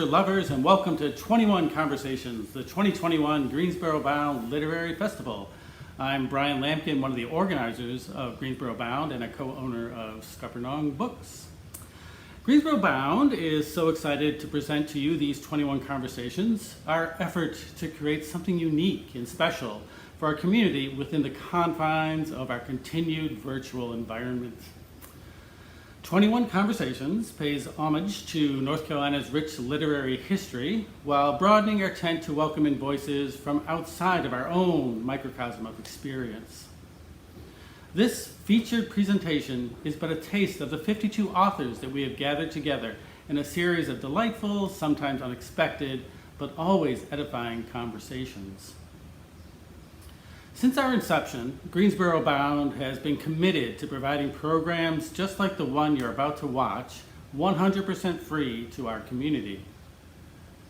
Lovers, and welcome to 21 Conversations, the 2021 Greensboro Bound Literary Festival. I'm Brian Lampkin, one of the organizers of Greensboro Bound and a co-owner of Scuppernong Books. Greensboro Bound is so excited to present to you these 21 conversations, our effort to create something unique and special for our community within the confines of our continued virtual environment. 21 Conversations pays homage to North Carolina's rich literary history while broadening our tent to welcome in voices from outside of our own microcosm of experience. This featured presentation is but a taste of the 52 authors that we have gathered together in a series of delightful, sometimes unexpected, but always edifying conversations. Since our inception, Greensboro Bound has been committed to providing programs just like the one you're about to watch, 100% free to our community.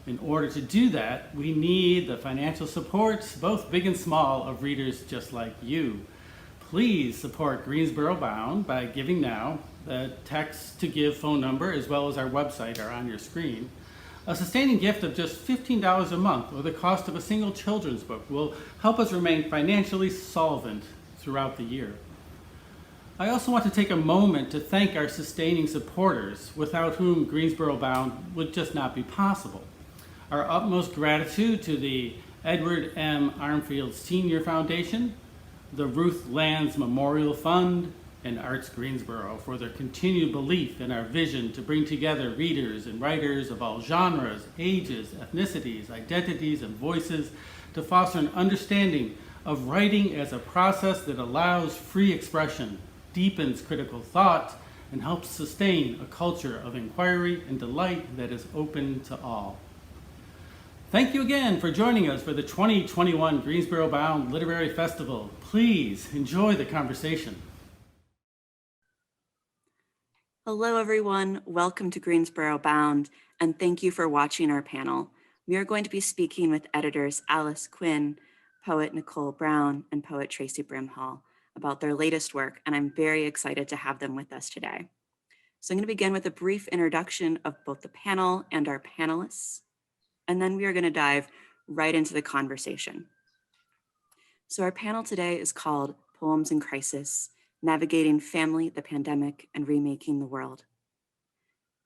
In order to do that, we need the financial support, both big and small, of readers just like you. Please support Greensboro Bound by giving now. The text to give phone number as well as our website are on your screen. A sustaining gift of just $15 a month, or the cost of a single children's book, will help us remain financially solvent throughout the year. I also want to take a moment to thank our sustaining supporters, without whom Greensboro Bound would just not be possible. Our utmost gratitude to the Edward M. Armfield Senior Foundation, the Ruth Lands Memorial Fund, and Arts Greensboro for their continued belief in our vision to bring together readers and writers of all genres, ages, ethnicities, identities, and voices to foster an understanding of writing as a process that allows free expression, deepens critical thought, and helps sustain a culture of inquiry and delight that is open to all. Thank you again for joining us for the 2021 Greensboro Bound Literary Festival. Please enjoy the conversation. Hello, everyone. Welcome to Greensboro Bound, and thank you for watching our panel. We are going to be speaking with editors ALICE QUINN, poet Nickole Brown, and poet Traci Brimhall about their latest work, and I'm very excited to have them with us today. So I'm going to begin with a brief introduction of both the panel and our panelists, and then we are going to dive right into the conversation. So our panel today is called Poems in Crisis: Navigating Family, the Pandemic, and Remaking the World.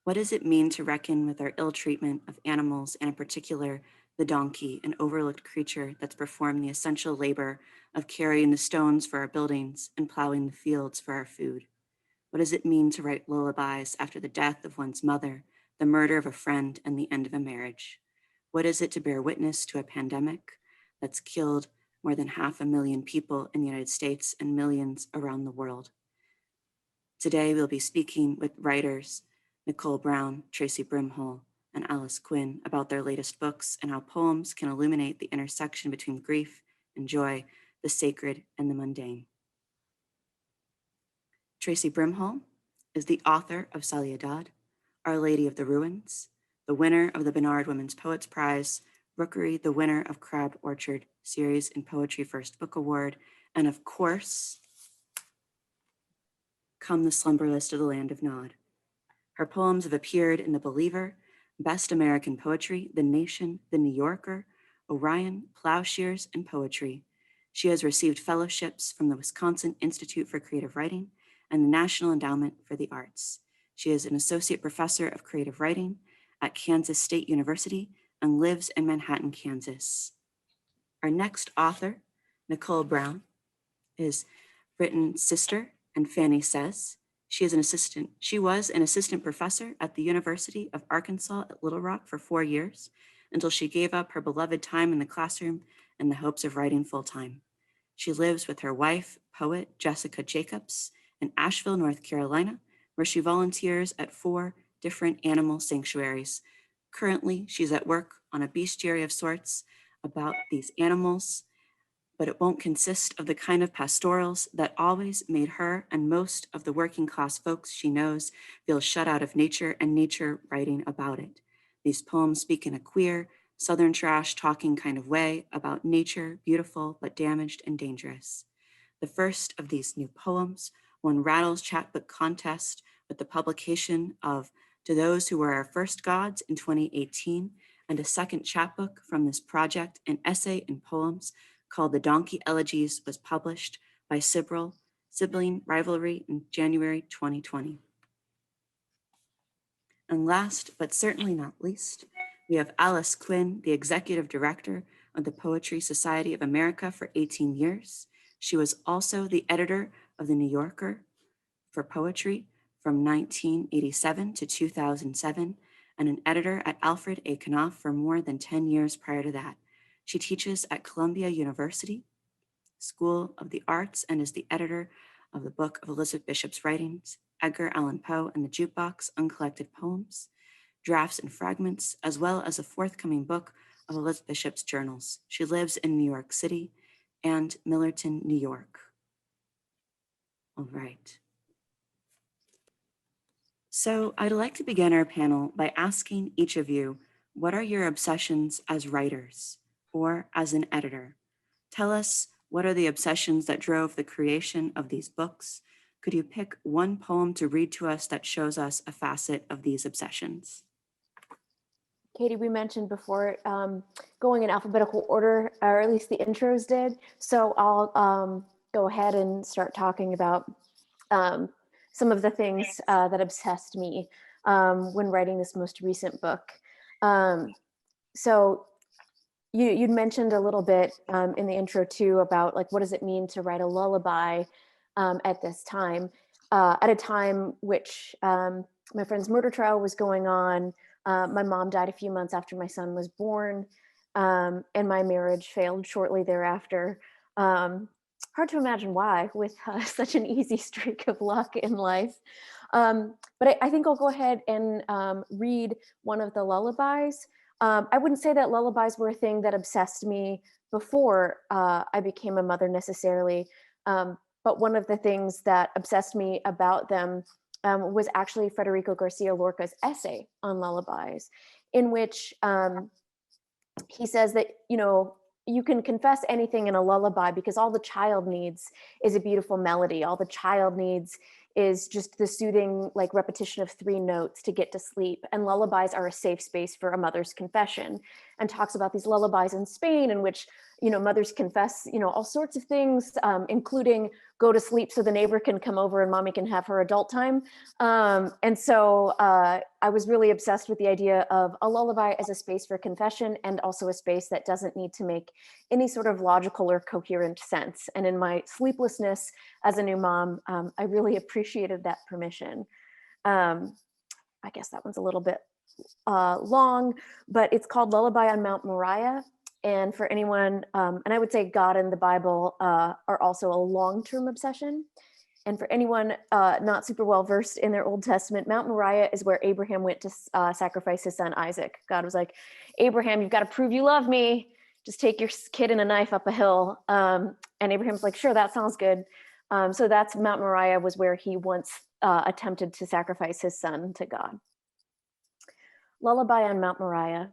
What does it mean to reckon with our ill treatment of animals, and in particular, the donkey, an overlooked creature that's performed the essential labor of carrying the stones for our buildings and plowing the fields for our food? What does it mean to write lullabies after the death of one's mother, the murder of a friend, and the end of a marriage? What is it to bear witness to a pandemic that's killed more than 500,000 people in the United States and millions around the world? Today, we'll be speaking with writers Nickole Brown, Traci Brimhall, and ALICE QUINN about their latest books and how poems can illuminate the intersection between grief and joy, the sacred and the mundane. Traci Brimhall is the author of Saudade, Our Lady of the Ruins, the winner of the Bernard Women's Poets Prize, Rookery, the winner of Crab Orchard Series and Poetry First Book Award, and of course, Come the Slumberless to the Land of Nod. Her poems have appeared in The Believer, Best American Poetry, The Nation, The New Yorker, Orion, Plowshares, and Poetry. She has received fellowships from the Wisconsin Institute for Creative Writing and the National Endowment for the Arts. She is an associate professor of creative writing at Kansas State University and lives in Manhattan, Kansas. Our next author, Nickole Brown, is Britton's sister and Fanny Says. She was an assistant professor at the University of Arkansas at Little Rock for 4 years until she gave up her beloved time in the classroom in the hopes of writing full-time. She lives with her wife, poet Jessica Jacobs, in Asheville, North Carolina, where she volunteers at 4 different animal sanctuaries. Currently, she's at work on a bestiary of sorts about these animals, but it won't consist of the kind of pastorals that always made her and most of the working class folks she knows feel shut out of nature and nature writing about it. These poems speak in a queer, Southern trash talking kind of way about nature, beautiful but damaged and dangerous. The first of these new poems won Rattle's chapbook contest with the publication of To Those Who Were Our First Gods in 2018, and a second chapbook from this project, an essay and poems called The Donkey Elegies, was published by Sibling Rivalry in January 2020. And last, but certainly not least, we have Alice Quinn, the executive director of the Poetry Society of America for 18 years. She was also the editor of The New Yorker for poetry from 1987 to 2007, and an editor at Alfred A. Knopf for more than 10 years prior to that. She teaches at Columbia University School of the Arts and is the editor of the book of Elizabeth Bishop's writings, Edgar Allan Poe and the Jukebox, Uncollected Poems, Drafts and Fragments, as well as a forthcoming book of Elizabeth Bishop's journals. She lives in New York City and Millerton, New York. All right. So I'd like to begin our panel by asking each of you, what are your obsessions as writers or as an editor? Tell us, what are the obsessions that drove the creation of these books? Could you pick one poem to read to us that shows us a facet of these obsessions? Katie, we mentioned before going in alphabetical order, or at least the intros did. So I'll go ahead and start talking about some of the things that obsessed me when writing this most recent book. So you'd mentioned a little bit in the intro too about like, what does it mean to write a lullaby at this time? At a time which my friend's murder trial was going on. My mom died a few months after my son was born, and my marriage failed shortly thereafter. Hard to imagine why, with such an easy streak of luck in life. But I think I'll go ahead and read one of the lullabies. I wouldn't say that lullabies were a thing that obsessed me before I became a mother necessarily, but one of the things that obsessed me about them was actually Federico Garcia Lorca's essay on lullabies, in which he says that, you can confess anything in a lullaby because all the child needs is a beautiful melody. All the child needs is just the soothing like repetition of 3 notes to get to sleep. And lullabies are a safe space for a mother's confession, and talks about these lullabies in Spain in which, mothers confess, all sorts of things, including go to sleep so the neighbor can come over and mommy can have her adult time. And so I was really obsessed with the idea of a lullaby as a space for confession, and also a space that doesn't need to make any sort of logical or coherent sense. And in my sleeplessness as a new mom, I really appreciated that permission. I guess that one's a little bit long, but it's called Lullaby on Mount Moriah. And for anyone, and I would say God and the Bible are also a long-term obsession. And for anyone not super well versed in their Old Testament, Mount Moriah is where Abraham went to sacrifice his son Isaac. God was like, Abraham, you've got to prove you love me. Just take your kid and a knife up a hill. And Abraham's like, sure, that sounds good. So that's Mount Moriah, was where he once attempted to sacrifice his son to God. Lullaby on Mount Moriah.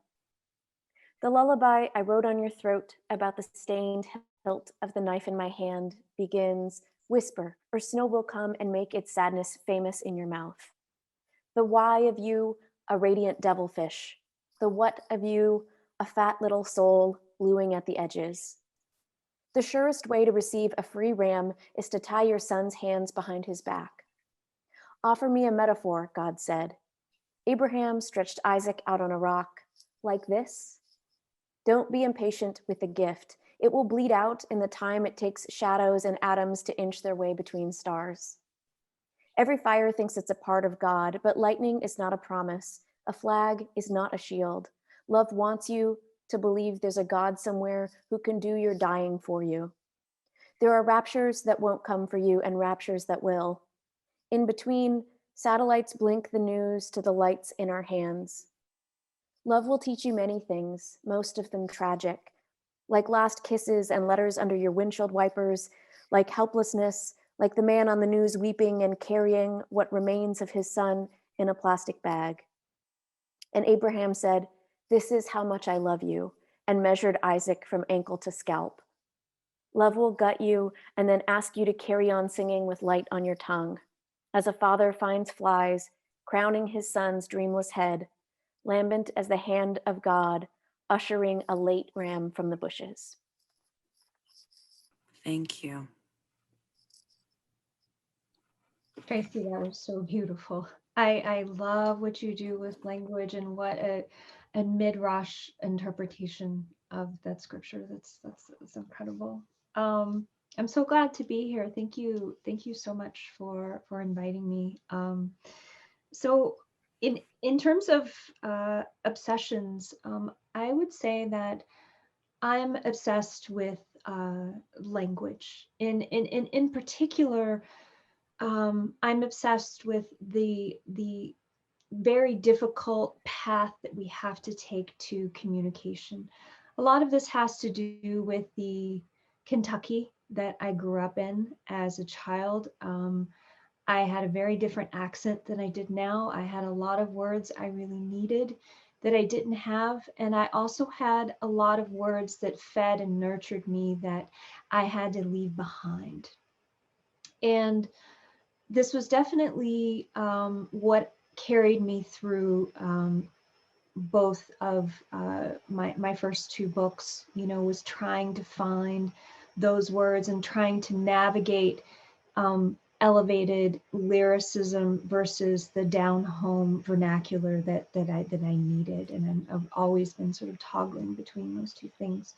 The lullaby I wrote on your throat about the stained hilt of the knife in my hand begins, whisper, or snow will come and make its sadness famous in your mouth. The why of you, a radiant devilfish. The what of you, a fat little soul bluing at the edges. The surest way to receive a free ram is to tie your son's hands behind his back. Offer me a metaphor, God said. Abraham stretched Isaac out on a rock, like this. Don't be impatient with the gift. It will bleed out in the time it takes shadows and atoms to inch their way between stars. Every fire thinks it's a part of God, but lightning is not a promise. A flag is not a shield. Love wants you to believe there's a God somewhere who can do your dying for you. There are raptures that won't come for you and raptures that will. In between, Satellites blink the news to the lights in our hands. Love will teach you many things, most of them tragic, like last kisses and letters under your windshield wipers, like helplessness, like the man on the news weeping and carrying what remains of his son in a plastic bag. And Abraham said, "This is how much I love you," and measured Isaac from ankle to scalp. Love will gut you and then ask you to carry on singing with light on your tongue, as a father finds flies crowning his son's dreamless head, lambent as the hand of God, ushering a late ram from the bushes. Thank you. Tracy, that was so beautiful. I love what you do with language and what a midrash interpretation of that scripture. That's incredible. I'm so glad to be here. Thank you so much for inviting me. So in terms of obsessions, I would say that I'm obsessed with language. In particular, I'm obsessed with the very difficult path that we have to take to communication. A lot of this has to do with the Kentucky that I grew up in as a child. I had a very different accent than I did now. I had a lot of words I really needed that I didn't have. And I also had a lot of words that fed and nurtured me that I had to leave behind. And this was definitely what carried me through both of my first two books, was trying to find those words and trying to navigate elevated lyricism versus the down-home vernacular that I needed. And I've always been sort of toggling between those two things.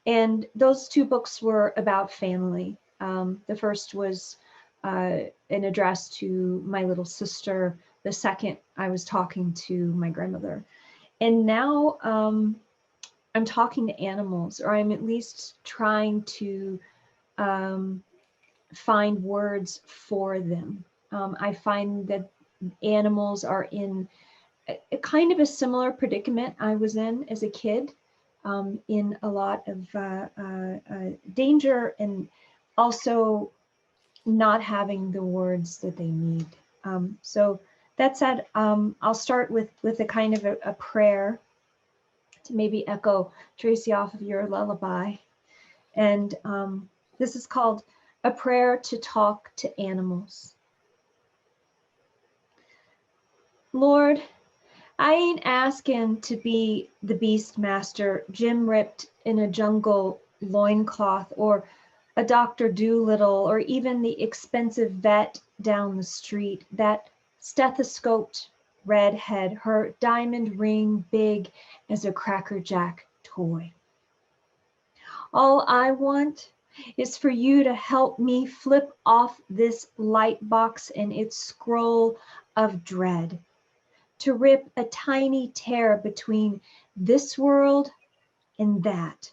And those two books were about family. The first was an address to my little sister. The second, I was talking to my grandmother. And now I'm talking to animals, or I'm at least trying to find words for them. I find that animals are in a kind of a similar predicament I was in as a kid, in a lot of danger, and also not having the words that they need. So that said, I'll start with a kind of a prayer to maybe echo Traci off of your lullaby. And this is called A Prayer to Talk to Animals. Lord, I ain't asking to be the beast master, Jim ripped in a jungle loincloth, or a Dr. Doolittle, or even the expensive vet down the street, that stethoscoped redhead, her diamond ring big as a Cracker Jack toy. All I want is for you to help me flip off this light box and its scroll of dread, to rip a tiny tear between this world and that,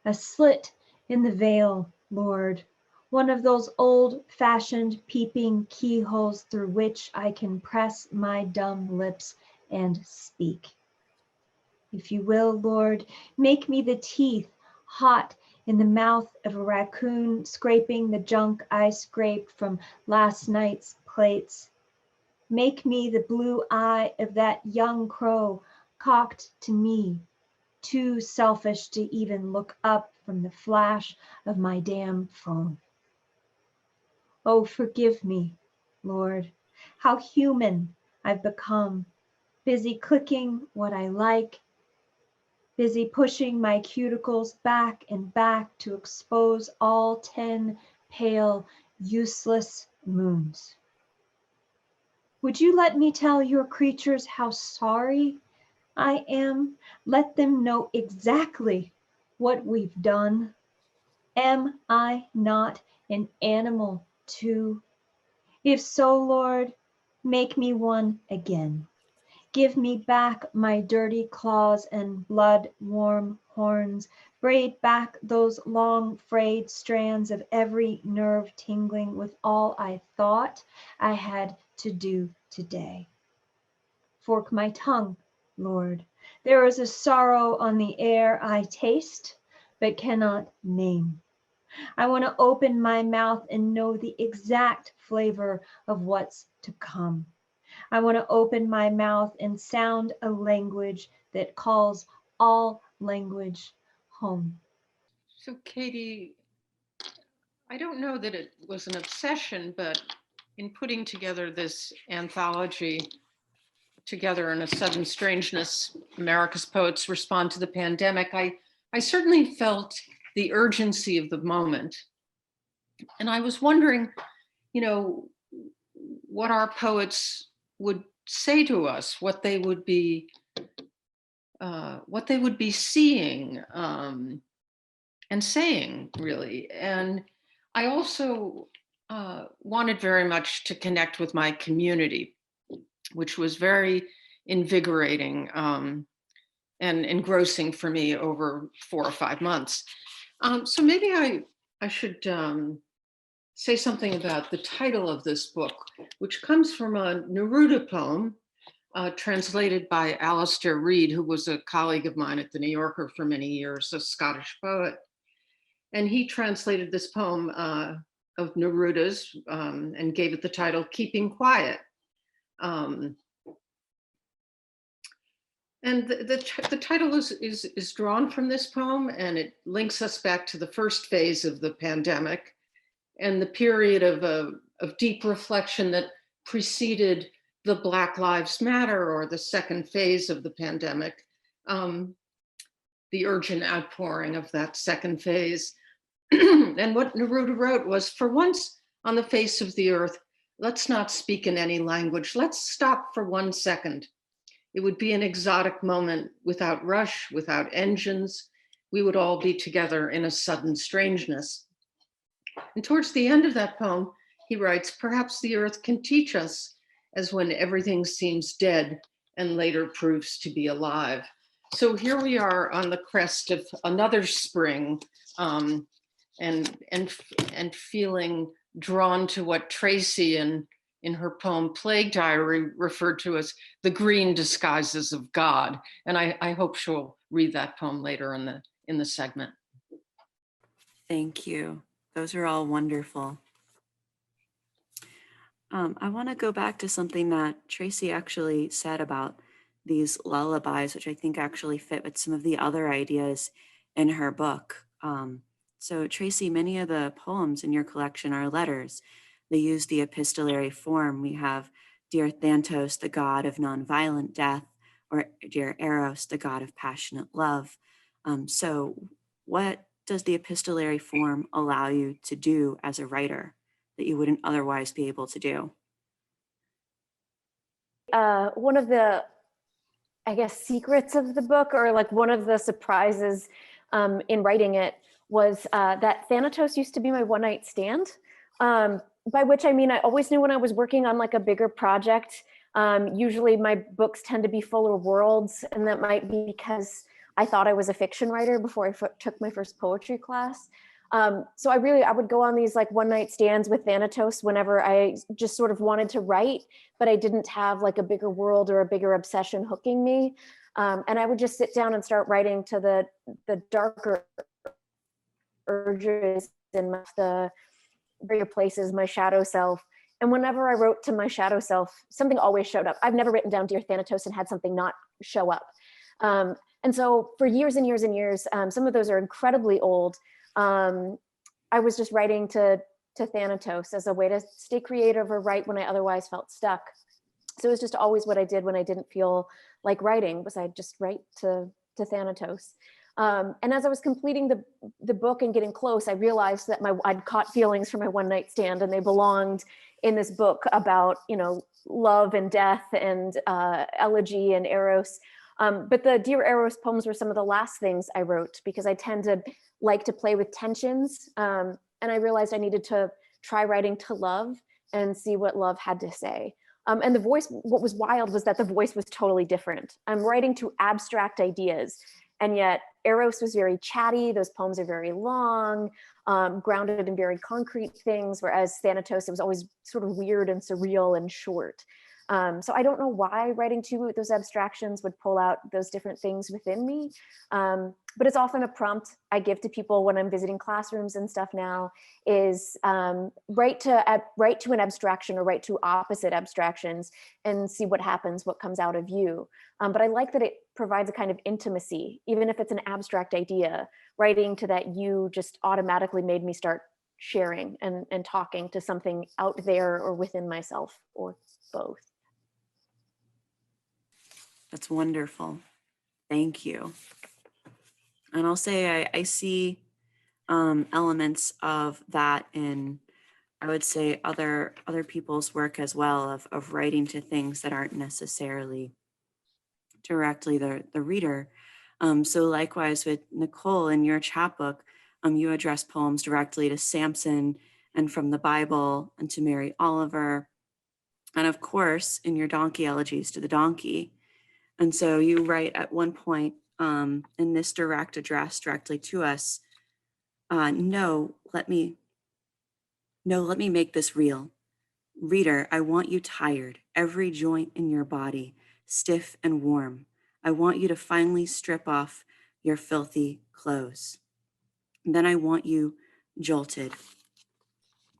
a slit in the veil, Lord, one of those old-fashioned peeping keyholes through which I can press my dumb lips and speak. If you will, Lord, make me the teeth hot in the mouth of a raccoon scraping the junk I scraped from last night's plates. Make me the blue eye of that young crow cocked to me, too selfish to even look up from the flash of my damn phone. Oh, forgive me, Lord, how human I've become, busy clicking what I like, busy pushing my cuticles back and back to expose all 10 pale, useless moons. Would you let me tell your creatures how sorry I am? Let them know exactly what we've done. Am I not an animal too? If so, Lord, make me one again. Give me back my dirty claws and blood-warm horns. Braid back those long frayed strands of every nerve tingling with all I thought I had to do today. Fork my tongue, Lord. There is a sorrow on the air I taste, but cannot name. I want to open my mouth and know the exact flavor of what's to come. I want to open my mouth and sound a language that calls all language home. So Katie, I don't know that it was an obsession, but in putting together this anthology together in a sudden strangeness, America's Poets Respond to the Pandemic, I certainly felt the urgency of the moment. And I was wondering, you know, what our poets would say to us, what they would be seeing and saying, really. And I also wanted very much to connect with my community, which was very invigorating and engrossing for me over 4 or 5 months. So maybe I should say something about the title of this book, which comes from a Neruda poem translated by Alistair Reid, who was a colleague of mine at the New Yorker for many years, a Scottish poet. And he translated this poem of Neruda's and gave it the title, Keeping Quiet. And the title is drawn from this poem, and it links us back to the first phase of the pandemic and the period of deep reflection that preceded the Black Lives Matter, or the second phase of the pandemic, the urgent outpouring of that second phase. And what Neruda wrote was, for once on the face of the earth, let's not speak in any language. Let's stop for 1 second. It would be an exotic moment without rush, without engines. We would all be together in a sudden strangeness. And towards the end of that poem, he writes, perhaps the earth can teach us, as when everything seems dead and later proves to be alive. So here we are on the crest of another spring, and feeling drawn to what Traci in her poem Plague Diary referred to as the green disguises of God. And I hope she'll read that poem later in the segment. Thank you. Those are all wonderful. I want to go back to something that Traci actually said about these lullabies, which I think actually fit with some of the other ideas in her book. So Traci, many of the poems in your collection are letters. They use the epistolary form. We have Dear Thanatos, the god of nonviolent death, or Dear Eros, the god of passionate love. So what does the epistolary form allow you to do as a writer that you wouldn't otherwise be able to do? One of the, I guess, secrets of the book, or like one of the surprises in writing it, was that Thanatos used to be my one-night stand. By which I mean, I always knew when I was working on like a bigger project, usually my books tend to be fuller worlds, and that might be because I thought I was a fiction writer before I took my first poetry class. So I would go on these like one-night stands with Thanatos whenever I just sort of wanted to write, but I didn't have like a bigger world or a bigger obsession hooking me. And I would just sit down and start writing to the darker urges in the bigger places, my shadow self. And whenever I wrote to my shadow self, something always showed up. I've never written down Dear Thanatos and had something not show up. And so for years and years and years, some of those are incredibly old. I was just writing to Thanatos as a way to stay creative or write when I otherwise felt stuck. So it was just always what I did when I didn't feel like writing, was I'd just write to Thanatos. And as I was completing the book and getting close, I realized that I'd caught feelings from my one night stand, and they belonged in this book about, you know, love and death and elegy and eros. But the Dear Eros poems were some of the last things I wrote, because I tend to like to play with tensions. And I realized I needed to try writing to love and see what love had to say. And the voice, what was wild was that the voice was totally different. I'm writing to abstract ideas, And yet Eros was very chatty. Those poems are very long, grounded in very concrete things, whereas Thanatos, it was always sort of weird and surreal and short. So I don't know why writing to those abstractions would pull out those different things within me. But it's often a prompt I give to people when I'm visiting classrooms and stuff now is write to an abstraction or write to opposite abstractions and see what happens, what comes out of you. But I like that it provides a kind of intimacy, even if it's an abstract idea. Writing to that you just automatically made me start sharing and talking to something out there or within myself, or both. That's wonderful. Thank you. And I'll say I see elements of that in, I would say, other people's work as well, of writing to things that aren't necessarily directly the reader. So likewise with Nickole, in your chapbook, you address poems directly to Samson and from the Bible and to Mary Oliver. And of course, in your donkey elegies, to the donkey. And so you write at one point in this direct address directly to us, no, let me make this real. Reader, I want you tired, every joint in your body, stiff and warm. I want you to finally strip off your filthy clothes. And then I want you jolted.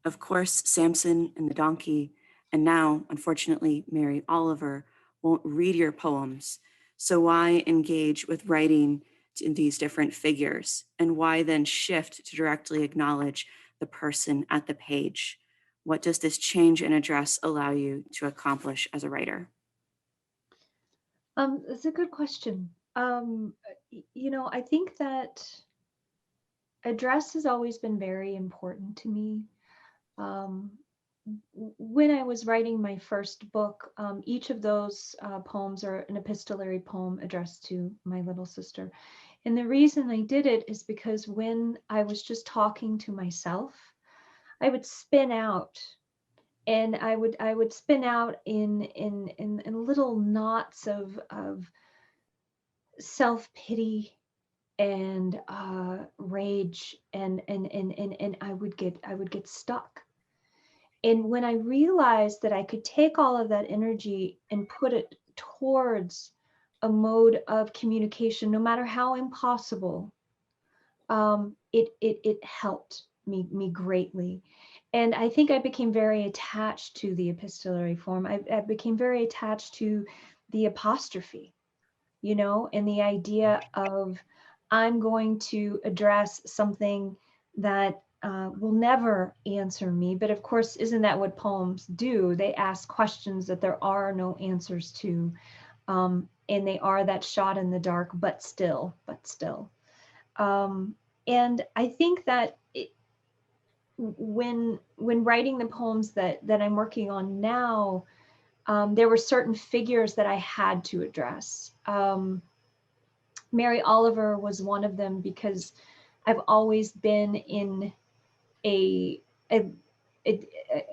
Of course, Samson and the donkey, and now, unfortunately, Mary Oliver, won't read your poems. So why engage with writing in these different figures? And why then shift to directly acknowledge the person at the page? What does this change in address allow you to accomplish as a writer? That's a good question. I think that address has always been very important to me. When I was writing my first book, each of those poems are an epistolary poem addressed to my little sister. And the reason I did it is because when I was just talking to myself, I would spin out, and I would spin out in little knots of self-pity and rage, and I would get stuck. And when I realized that I could take all of that energy and put it towards a mode of communication, no matter how impossible, it helped me greatly. And I think I became very attached to the epistolary form. I became very attached to the apostrophe, and the idea of, I'm going to address something that will never answer me. But of course, isn't that what poems do? They ask questions that there are no answers to. And they are that shot in the dark, but still. And I think that when writing the poems that I'm working on now, there were certain figures that I had to address. Mary Oliver was one of them, because I've always been in a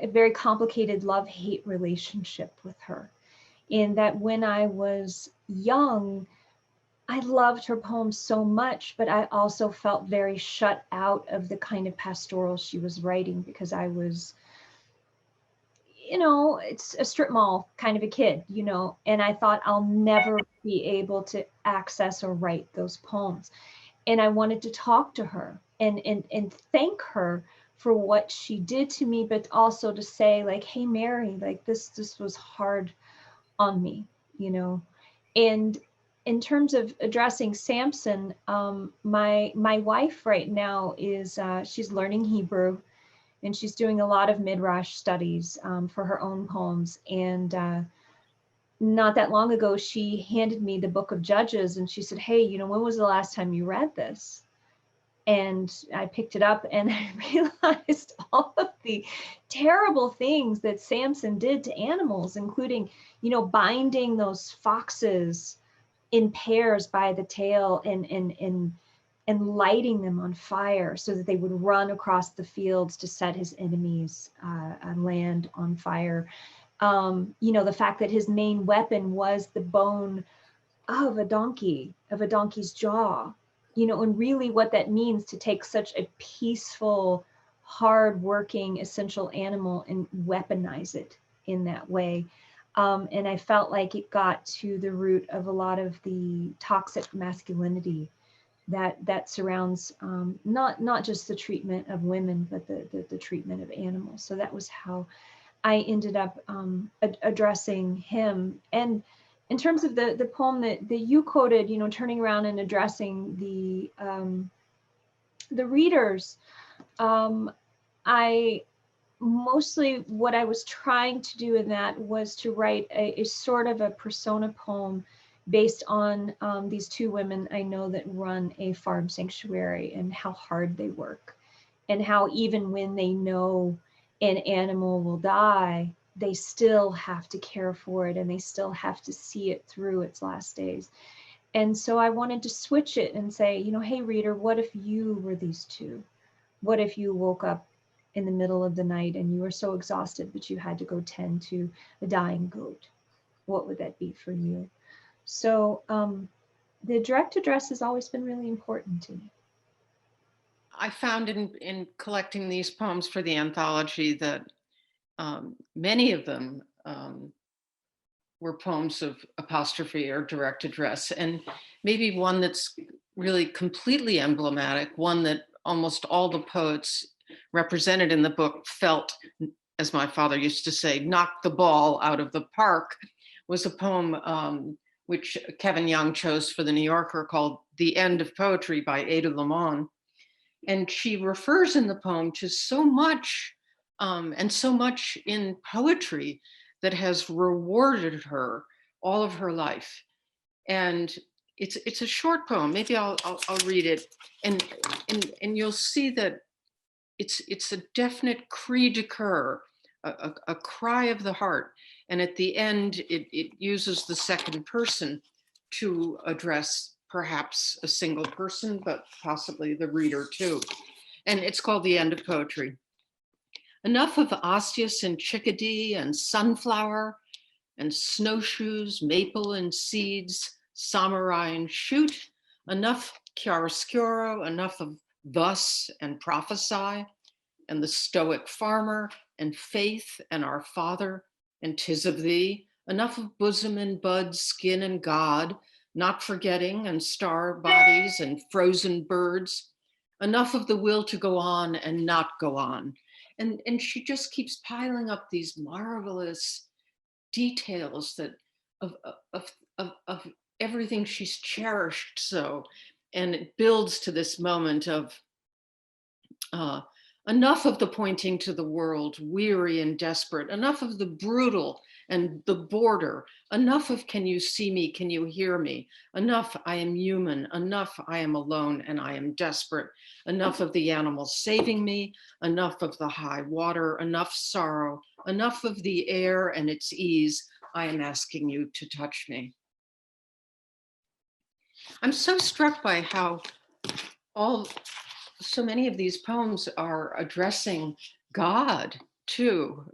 very complicated love-hate relationship with her. In that when I was young, I loved her poems so much, but I also felt very shut out of the kind of pastoral she was writing, because I was, it's a strip mall kind of a kid, and I thought I'll never be able to access or write those poems. And I wanted to talk to her and thank her for what she did to me, but also to say, like, hey, Mary, like this was hard on me, And in terms of addressing Samson, my wife right now is, she's learning Hebrew, and she's doing a lot of midrash studies for her own poems. And not that long ago, she handed me the book of Judges, and she said, hey, when was the last time you read this? And I picked it up, and I realized all of the terrible things that Samson did to animals, including, binding those foxes in pairs by the tail and lighting them on fire so that they would run across the fields to set his enemies' land on fire. The fact that his main weapon was the bone of a donkey's jaw, you know, and really what that means to take such a peaceful, hard-working, essential animal and weaponize it in that way. And I felt like it got to the root of a lot of the toxic masculinity that surrounds not just the treatment of women, but the treatment of animals. So that was how I ended up addressing him. And in terms of the poem that you quoted, you know, turning around and addressing the readers, I mostly what I was trying to do in that was to write a sort of a persona poem based on these two women I know that run a farm sanctuary and how hard they work, and how even when they know an animal will die, they still have to care for it and they still have to see it through its last days. And so I wanted to switch it and say, you know, hey reader, what if you were these two? What if you woke up in the middle of the night and you were so exhausted, but you had to go tend to a dying goat? What would that be for you? So the direct address has always been really important to me. I found in collecting these poems for the anthology that many of them were poems of apostrophe or direct address, and maybe one that's really completely emblematic, one that almost all the poets represented in the book felt, as my father used to say, knock the ball out of the park, was a poem which Kevin Young chose for the New Yorker called The End of Poetry by Ada Limon. And she refers in the poem to so much and so much in poetry that has rewarded her all of her life. And it's a short poem. Maybe I'll read it, and you'll see that it's a definite cri de coeur, a cry of the heart. And at the end, it uses the second person to address perhaps a single person, but possibly the reader too. And it's called The End of Poetry. Enough of osseous and chickadee and sunflower and snowshoes, maple and seeds, samurai and shoot, enough chiaroscuro, enough of thus and prophesy, and the stoic farmer, and faith, and our father, and 'tis of thee, enough of bosom and bud, skin and God, not forgetting, and star bodies and frozen birds, enough of the will to go on and not go on. And she just keeps piling up these marvelous details that of everything she's cherished so, and it builds to this moment of enough of the pointing to the world, weary and desperate, enough of the brutal and the border, enough of can you see me, can you hear me, enough I am human, enough I am alone and I am desperate, enough of the animals saving me, enough of the high water, enough sorrow, enough of the air and its ease, I am asking you to touch me. I'm so struck by how so many of these poems are addressing God too,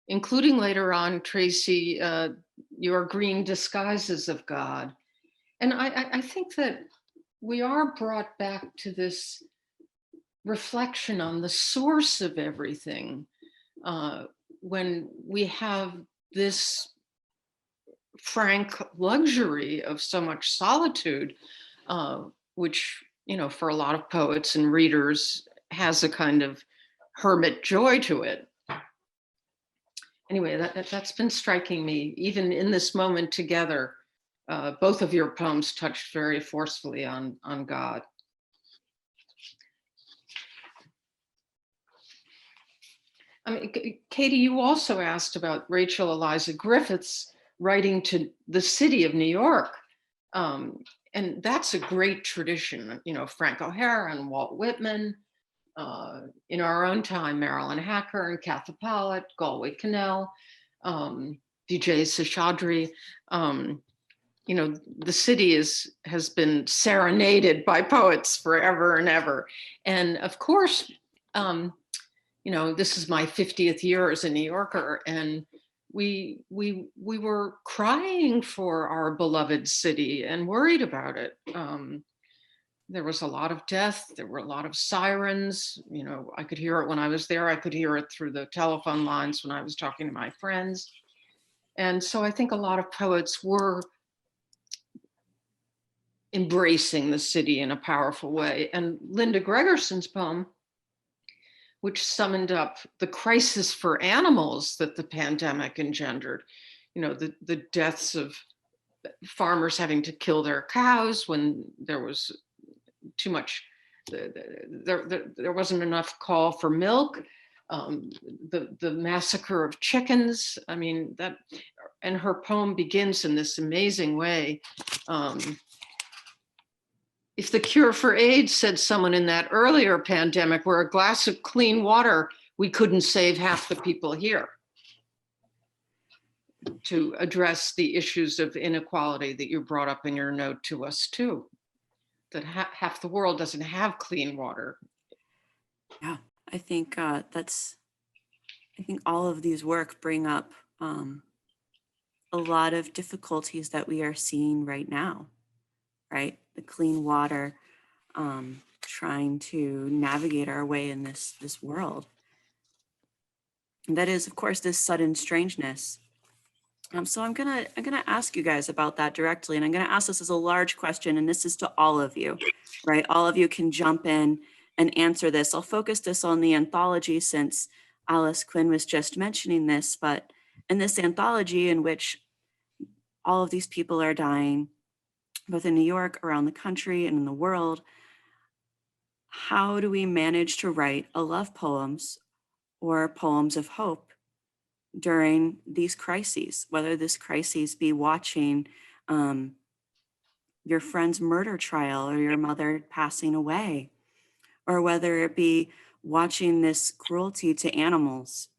including later on, Traci, your green disguises of God. And I think that we are brought back to this reflection on the source of everything when we have this frank luxury of so much solitude, which, you know, for a lot of poets and readers has a kind of hermit joy to it. Anyway, that's been striking me, even in this moment together. Both of your poems touched very forcefully on God. I mean, Katie, you also asked about Rachel Eliza Griffith's writing to the city of New York. And that's a great tradition, you know, Frank O'Hara and Walt Whitman, in our own time, Marilyn Hacker and Katha Pollitt, Galway Cannell, Vijay Seshadri. You know, the city has been serenaded by poets forever and ever. And of course, you know, this is my 50th year as a New Yorker, and we were crying for our beloved city and worried about it. There was a lot of death. There were a lot of sirens. You know, I could hear it when I was there. I could hear it through the telephone lines when I was talking to my friends. And so I think a lot of poets were embracing the city in a powerful way. And Linda Gregerson's poem, which summoned up the crisis for animals that the pandemic engendered, you know, the deaths of farmers having to kill their cows when there was too much, there wasn't enough call for milk, the massacre of chickens. I mean, that, and her poem begins in this amazing way. If the cure for AIDS, said someone in that earlier pandemic, were a glass of clean water, we couldn't save half the people here. To address the issues of inequality that you brought up in your note to us too, that half the world doesn't have clean water. Yeah, I think I think all of these work bring up a lot of difficulties that we are seeing right now, right? The clean water, trying to navigate our way in this world. And that is, of course, this sudden strangeness. So I'm gonna ask you guys about that directly, and I'm gonna ask this as a large question, and this is to all of you, right? All of you can jump in and answer this. I'll focus this on the anthology since Alice Quinn was just mentioning this, but in this anthology in which all of these people are dying, both in New York, around the country, and in the world, how do we manage to write a love poems or poems of hope during these crises, whether this crisis be watching your friend's murder trial or your mother passing away, or whether it be watching this cruelty to animals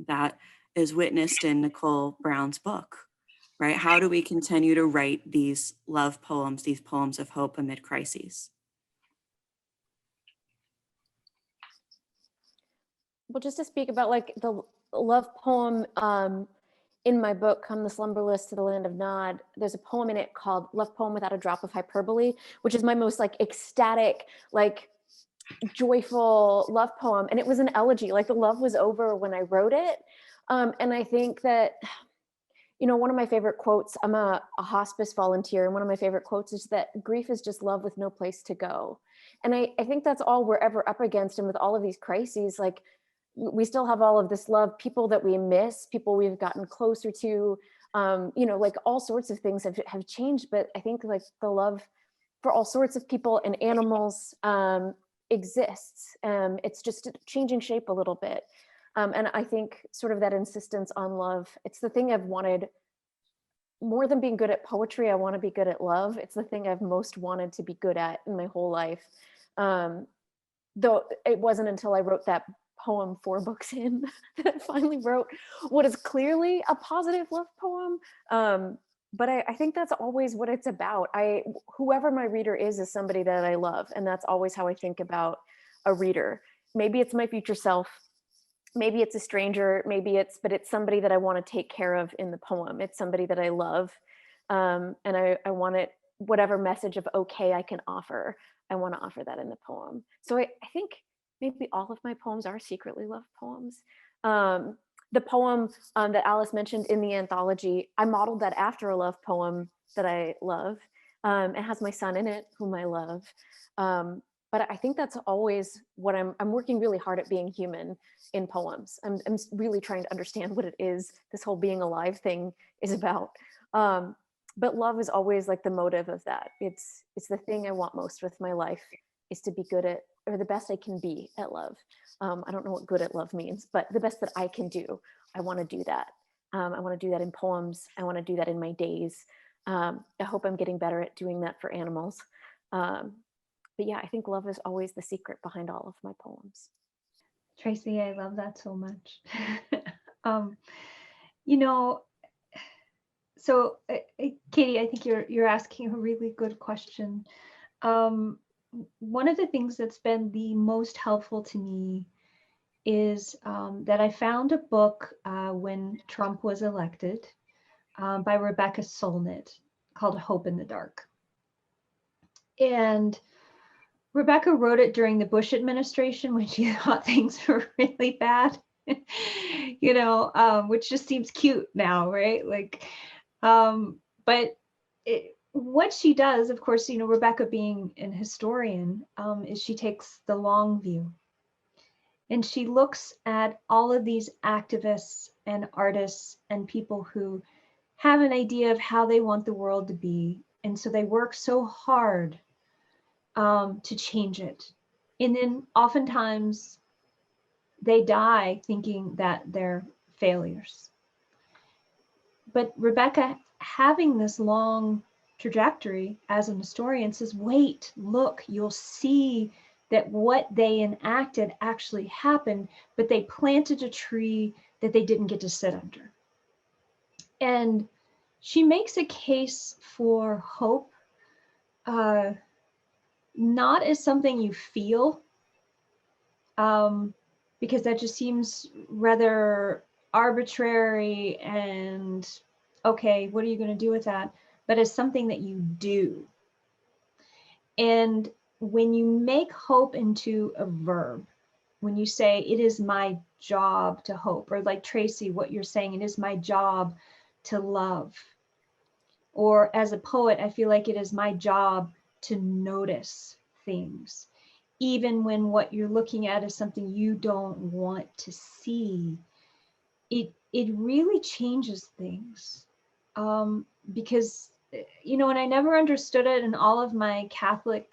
that is witnessed in Nickole Brown's book, right? How do we continue to write these love poems, these poems of hope amid crises? Well, just to speak about like the love poem in my book, Come the Slumberless to the Land of Nod, there's a poem in it called Love Poem Without a Drop of Hyperbole, which is my most like ecstatic, like joyful love poem. And it was an elegy, like the love was over when I wrote it. And I think that, you know, one of my favorite quotes, I'm a hospice volunteer, and one of my favorite quotes is that grief is just love with no place to go. And I think that's all we're ever up against. And with all of these crises, like we still have all of this love, people that we miss, people we've gotten closer to, you know, like all sorts of things have changed. But I think like the love for all sorts of people and animals exists. It's just changing shape a little bit. And I think sort of that insistence on love, it's the thing I've wanted more than being good at poetry. I want to be good at love. It's the thing I've most wanted to be good at in my whole life. Though it wasn't until I wrote that poem 4 books in that I finally wrote what is clearly a positive love poem. But I think that's always what it's about. Whoever my reader is somebody that I love. And that's always how I think about a reader. Maybe it's my future self. Maybe it's a stranger, but it's somebody that I want to take care of in the poem. It's somebody that I love. And I want it, whatever message of okay I can offer, I want to offer that in the poem. So I think maybe all of my poems are secretly love poems. The poem that Alice mentioned in the anthology, I modeled that after a love poem that I love. It has my son in it, whom I love. But I think that's always what I'm working really hard at being human in poems. I'm really trying to understand what it is this whole being alive thing is about. But love is always like the motive of that. It's the thing I want most with my life, is to be good at, or the best I can be at love. I don't know what good at love means, but the best that I can do, I want to do that. I want to do that in poems. I want to do that in my days. I hope I'm getting better at doing that for animals. But yeah, I think love is always the secret behind all of my poems. Traci, I love that so much. You know, so Katie, I think you're asking a really good question. One of the things that's been the most helpful to me is that I found a book when Trump was elected by Rebecca Solnit called Hope in the Dark. And Rebecca wrote it during the Bush administration when she thought things were really bad, which just seems cute now, right? Like, but what she does, of course, Rebecca being an historian, is she takes the long view. And she looks at all of these activists and artists and people who have an idea of how they want the world to be. And so they work so hard to change it. And then oftentimes they die thinking that they're failures. But Rebecca, having this long trajectory as an historian, says, wait, look, you'll see that what they enacted actually happened, but they planted a tree that they didn't get to sit under. And she makes a case for hope, not as something you feel, because that just seems rather arbitrary and, okay, what are you going to do with that? But as something that you do. And when you make hope into a verb, when you say, it is my job to hope, or like Traci, what you're saying, it is my job to love. Or as a poet, I feel like it is my job to notice things, even when what you're looking at is something you don't want to see. It really changes things, because, and I never understood it in all of my Catholic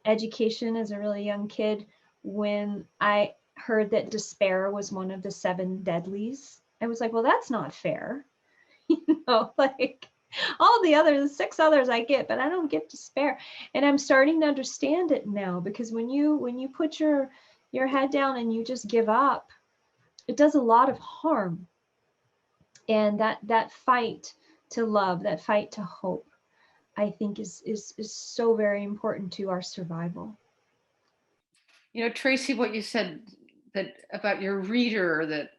education as a really young kid. When I heard that despair was one of the 7 deadlies, I was like, well, that's not fair. Like all the 6 others I get, but I don't get despair. And I'm starting to understand it now, because when you put your head down and you just give up, it does a lot of harm. And that fight to love, that fight to hope, I think is so very important to our survival. Traci, what you said that about your reader, that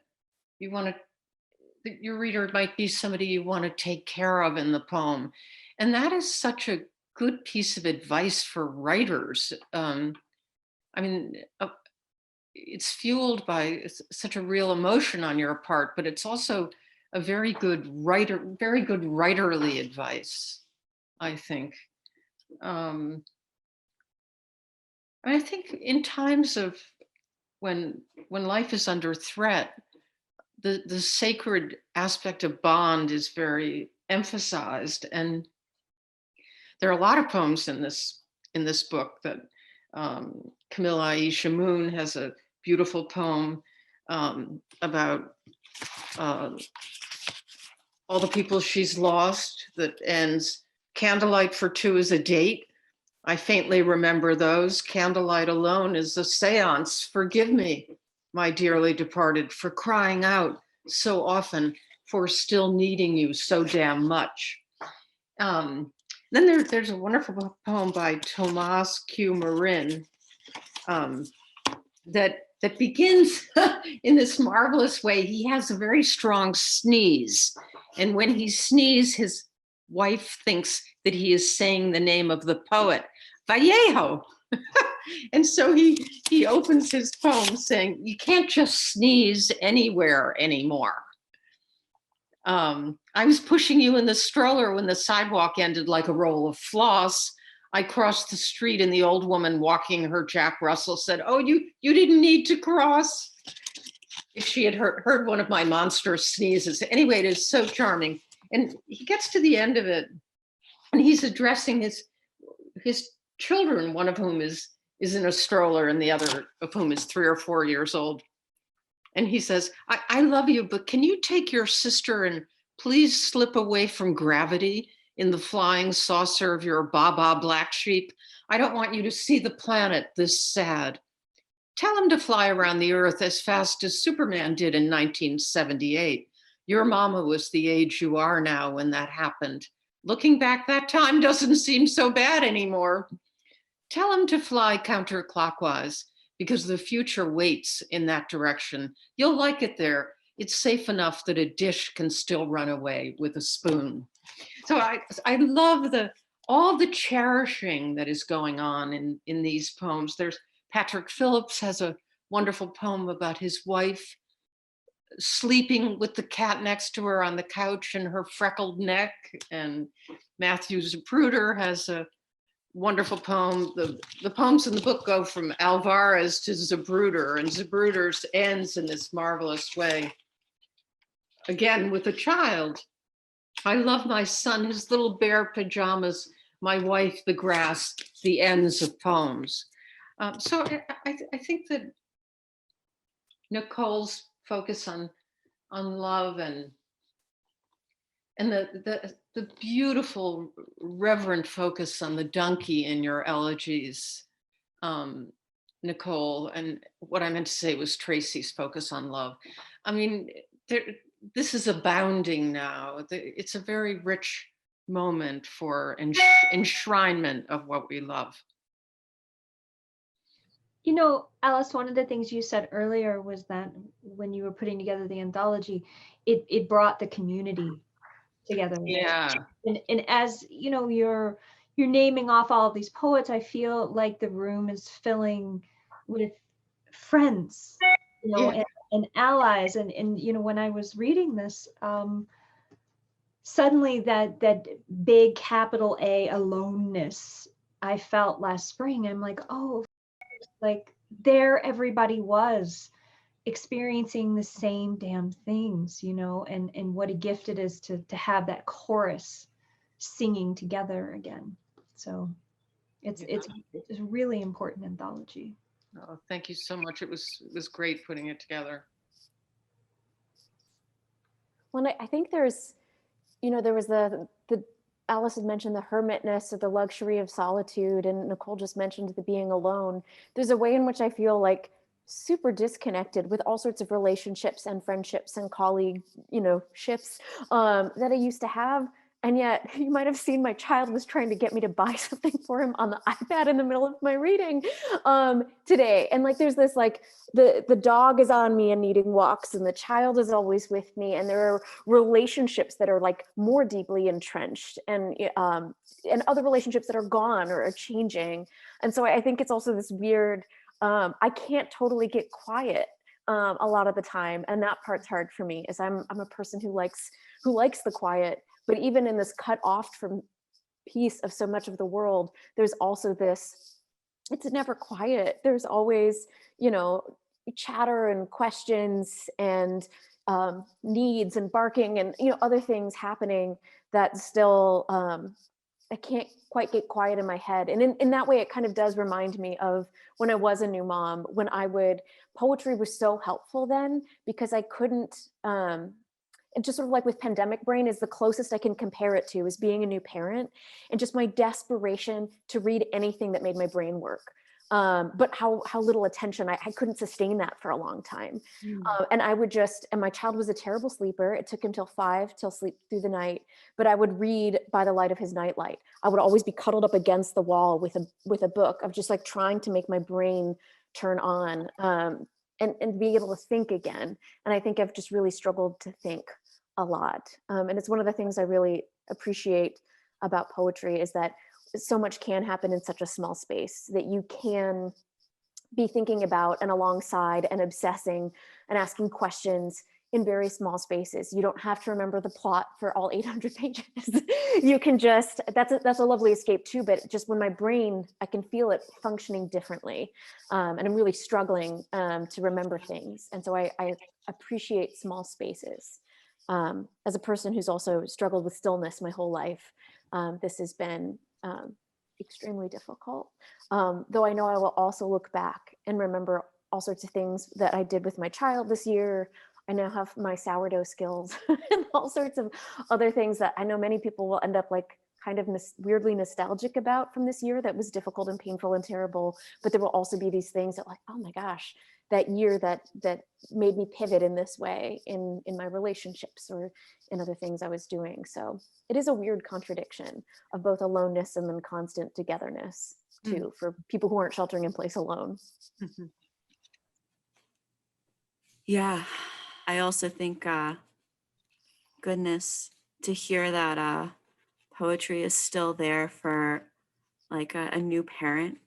your reader might be somebody you want to take care of in the poem. And that is such a good piece of advice for writers. It's fueled by such a real emotion on your part, but it's also a very good writerly advice, I think. I think in times of when life is under threat, the sacred aspect of bond is very emphasized. And there are a lot of poems in this book that Camilla Aisha Moon has a beautiful poem about all the people she's lost that ends, candlelight for 2 is a date. I faintly remember those. Candlelight alone is a seance. Forgive me, my dearly departed, for crying out so often, for still needing you so damn much. Then there's a wonderful poem by Tomas Q. Marin that begins in this marvelous way. He has a very strong sneeze. And when he sneezes, his wife thinks that he is saying the name of the poet, Vallejo. And so he opens his poem saying, you can't just sneeze anywhere anymore. I was pushing you in the stroller when the sidewalk ended like a roll of floss. I crossed the street and the old woman walking her Jack Russell said, oh, you didn't need to cross. If she had heard one of my monstrous sneezes. Anyway, it is so charming. And he gets to the end of it and he's addressing his children, one of whom is in a stroller and the other of whom is 3 or 4 years old. And he says, I love you, but can you take your sister and please slip away from gravity in the flying saucer of your Baba black sheep? I don't want you to see the planet this sad. Tell him to fly around the earth as fast as Superman did in 1978. Your mama was the age you are now when that happened. Looking back, that time doesn't seem so bad anymore. Tell him to fly counterclockwise. because the future waits in that direction. You'll like it there. It's safe enough that a dish can still run away with a spoon. So I love all the cherishing that is going on in these poems. There's Patrick Phillips has a wonderful poem about his wife sleeping with the cat next to her on the couch and her freckled neck. And Matthew Zapruder has a wonderful poem. The poems in the book go from Alvarez to Zapruder, and Zapruder's ends in this marvelous way. Again, with a child. I love my son, his little bear pajamas, my wife, the grass, the ends of poems. So I think that Nickole's focus on love and the beautiful reverent focus on the donkey in your elegies, Nickole, and what I meant to say was Traci's focus on love. I mean, this is abounding now. It's a very rich moment for enshrinement of what we love. You know, Alice, one of the things you said earlier was that when you were putting together the anthology, it brought the community together. Yeah. And as you know, you're naming off all of these poets, I feel like the room is filling with friends, you know, Yeah. and allies. And you know, when I was reading this, suddenly that big capital A aloneness I felt last spring. I'm like, oh, like there everybody was experiencing the same damn things, you know, and what a gift it is to have that chorus singing together again. So it's a really important anthology. Oh, thank you so much. It was great putting it together. Well, I think there's, you know, there was the Alice had mentioned the hermitness or the luxury of solitude, and Nickole just mentioned the being alone. There's a way in which I feel like super disconnected with all sorts of relationships and friendships and colleague, you know, ships that I used to have. And yet you might have seen my child was trying to get me to buy something for him on the iPad in the middle of my reading today. And like, there's this, like the dog is on me and needing walks, and the child is always with me. And there are relationships that are like more deeply entrenched, and other relationships that are gone or are changing. And so I think it's also this weird, I can't totally get quiet a lot of the time. And that part's hard for me, is I'm a person who likes the quiet. But even in this cut off from piece of so much of the world, there's also this, it's never quiet. There's always, you know, chatter and questions and needs and barking and, you know, other things happening that still, I can't quite get quiet in my head. And in that way, it kind of does remind me of when I was a new mom, when poetry was so helpful then, because I couldn't, and just sort of like with pandemic brain is the closest I can compare it to, is being a new parent and just my desperation to read anything that made my brain work. But how little attention, I couldn't sustain that for a long time. And I would and my child was a terrible sleeper. It took him till 5 till sleep through the night, but I would read by the light of his nightlight. I would always be cuddled up against the wall with a book of just like trying to make my brain turn on and be able to think again. And I think I've just really struggled to think a lot. And it's one of the things I really appreciate about poetry, is that so much can happen in such a small space, that you can be thinking about and alongside and obsessing and asking questions in very small spaces. You don't have to remember the plot for all 800 pages. You can just, that's a lovely escape too, but just when my brain, I can feel it functioning differently. And I'm really struggling to remember things. And so I appreciate small spaces. As a person who's also struggled with stillness my whole life, this has been extremely difficult. Though I know I will also look back and remember all sorts of things that I did with my child this year. I now have my sourdough skills and all sorts of other things that I know many people will end up like kind of weirdly nostalgic about from this year that was difficult and painful and terrible. But there will also be these things that like, oh my gosh, that year that made me pivot in this way in my relationships or in other things I was doing. So it is a weird contradiction of both aloneness and then constant togetherness too, for people who aren't sheltering in place alone. Yeah, I also think, goodness, to hear that poetry is still there for like a new parent,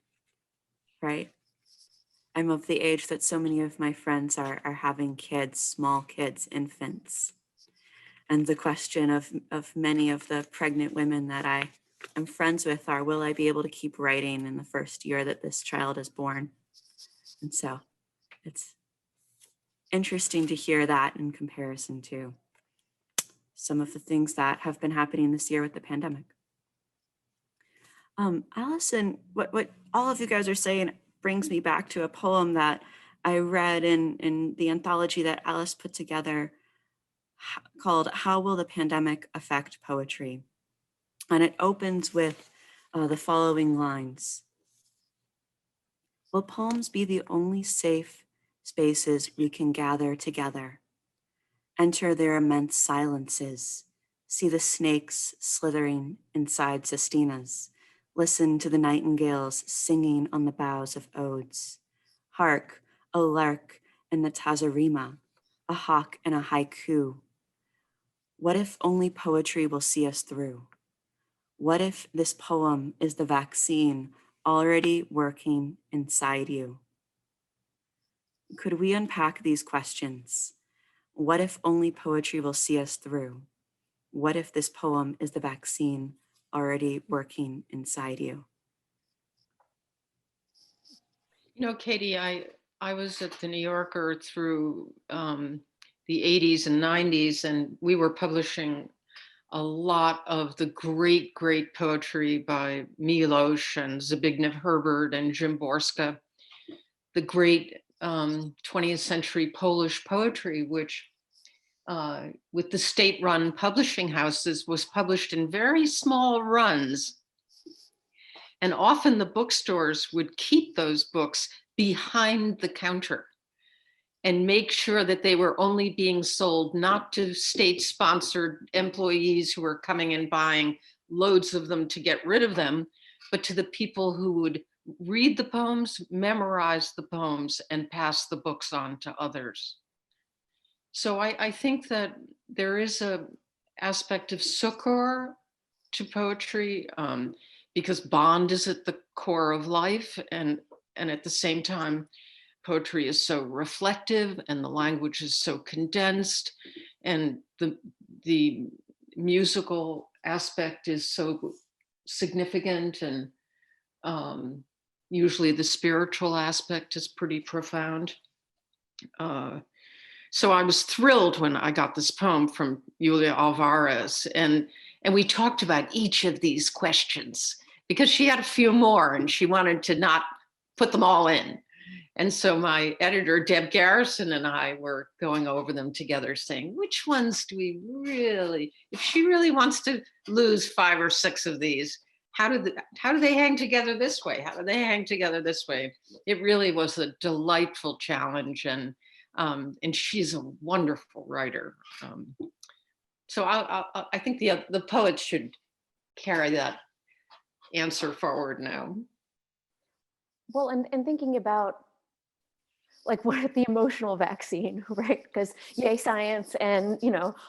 right? I'm of the age that so many of my friends are having kids, small kids, infants. And the question of many of the pregnant women that I am friends with are, will I be able to keep writing in the first year that this child is born? And so it's interesting to hear that in comparison to some of the things that have been happening this year with the pandemic. Allison, what all of you guys are saying brings me back to a poem that I read in the anthology that Alice put together called How Will the Pandemic Affect Poetry? And it opens with the following lines. Will poems be the only safe spaces we can gather together? Enter their immense silences, see the snakes slithering inside sestinas, listen to the nightingales singing on the boughs of odes. Hark, a lark and the tazarima, a hawk and a haiku. What if only poetry will see us through? What if this poem is the vaccine already working inside you? Could we unpack these questions? What if only poetry will see us through? What if this poem is the vaccine already working inside you? You know, Katie, I was at the New Yorker through the 80s and 90s, and we were publishing a lot of the great, great poetry by Milosz and Zbigniew Herbert and Jim Borska, the great 20th century Polish poetry, which with the state-run publishing houses was published in very small runs. And often the bookstores would keep those books behind the counter and make sure that they were only being sold not to state-sponsored employees who were coming and buying loads of them to get rid of them, but to the people who would read the poems, memorize the poems, and pass the books on to others. So I think that there is a aspect of succor to poetry, because bond is at the core of life, and at the same time, poetry is so reflective and the language is so condensed, and the musical aspect is so significant, and usually the spiritual aspect is pretty profound. So I was thrilled when I got this poem from Julia Alvarez, and we talked about each of these questions because she had a few more and she wanted to not put them all in. And so my editor, Deb Garrison, and I were going over them together saying, which ones do we really, if she really wants to lose 5 or 6 of these, how do they hang together this way? How do they hang together this way? It really was a delightful challenge, and she's a wonderful writer. So I think the poets should carry that answer forward now. Well, and thinking about like what the emotional vaccine, right? Because yay science, and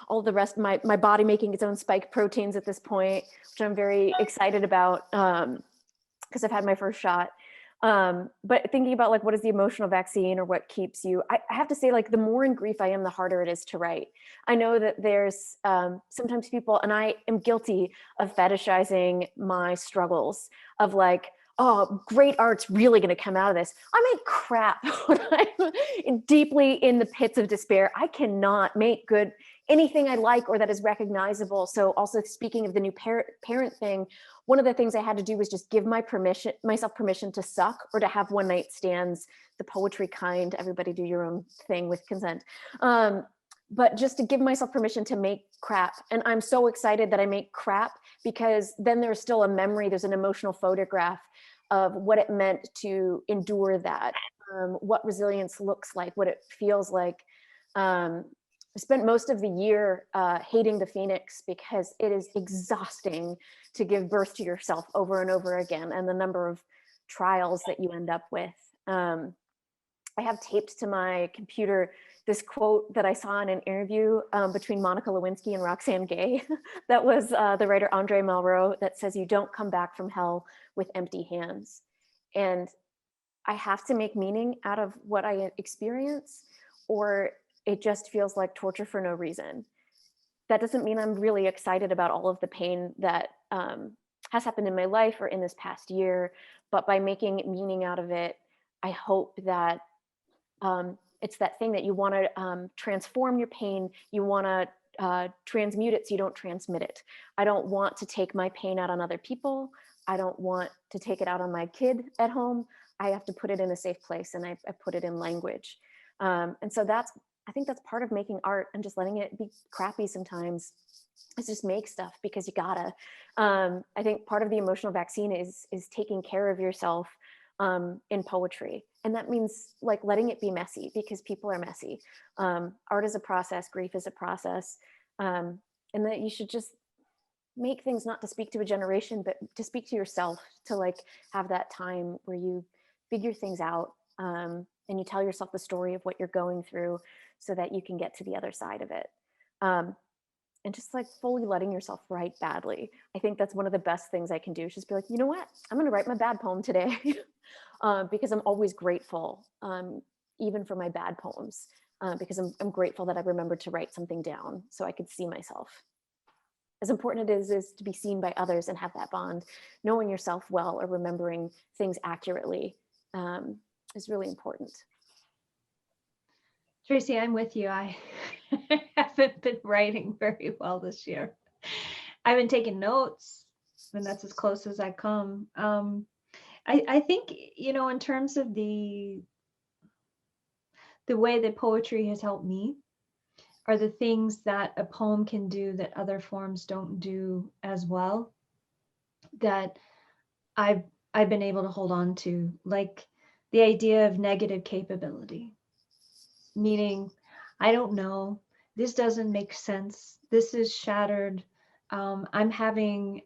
all the rest, my body making its own spike proteins at this point, which I'm very excited about because I've had my first shot. But thinking about like what is the emotional vaccine or what keeps you, I have to say, like, the more in grief I am, the harder it is to write. I know that there's sometimes people, and I am guilty of fetishizing my struggles of like, oh, great art's really going to come out of this. I make crap when I'm deeply in the pits of despair. I cannot make good anything I like or that is recognizable. So also, speaking of the new parent thing, one of the things I had to do was just give myself permission to suck or to have one night stands, the poetry kind. Everybody do your own thing with consent. But just to give myself permission to make crap. And I'm so excited that I make crap, because then there's still a memory, there's an emotional photograph of what it meant to endure that, what resilience looks like, what it feels like. I spent most of the year hating the Phoenix, because it is exhausting to give birth to yourself over and over again, and the number of trials that you end up with. I have taped to my computer this quote that I saw in an interview between Monica Lewinsky and Roxane Gay. That was the writer Andre Malraux, that says, "You don't come back from hell with empty hands." And I have to make meaning out of what I experience, or it just feels like torture for no reason. That doesn't mean I'm really excited about all of the pain that has happened in my life or in this past year, but by making meaning out of it, I hope that it's that thing that you want to transform your pain, you want to transmute it so you don't transmit it. I don't want to take my pain out on other people. I don't want to take it out on my kid at home. I have to put it in a safe place, and I put it in language. And so I think that's part of making art, and just letting it be crappy sometimes. Is just make stuff because you gotta. I think part of the emotional vaccine is taking care of yourself in poetry. And that means like letting it be messy, because people are messy. Art is a process, grief is a process. And that you should just make things not to speak to a generation, but to speak to yourself, to like have that time where you figure things out and you tell yourself the story of what you're going through so that you can get to the other side of it. And just like fully letting yourself write badly. I think that's one of the best things I can do, is just be like, you know what, I'm gonna write my bad poem today. Because I'm always grateful, even for my bad poems, because I'm grateful that I remembered to write something down so I could see myself. As important it is to be seen by others and have that bond, knowing yourself well or remembering things accurately is really important. Traci, I'm with you. I haven't been writing very well this year. I've been taking notes, and that's as close as I come. I think, in terms of the way that poetry has helped me, are the things that a poem can do that other forms don't do as well, that I've been able to hold on to, like the idea of negative capability, meaning, I don't know, this doesn't make sense, this is shattered, I'm having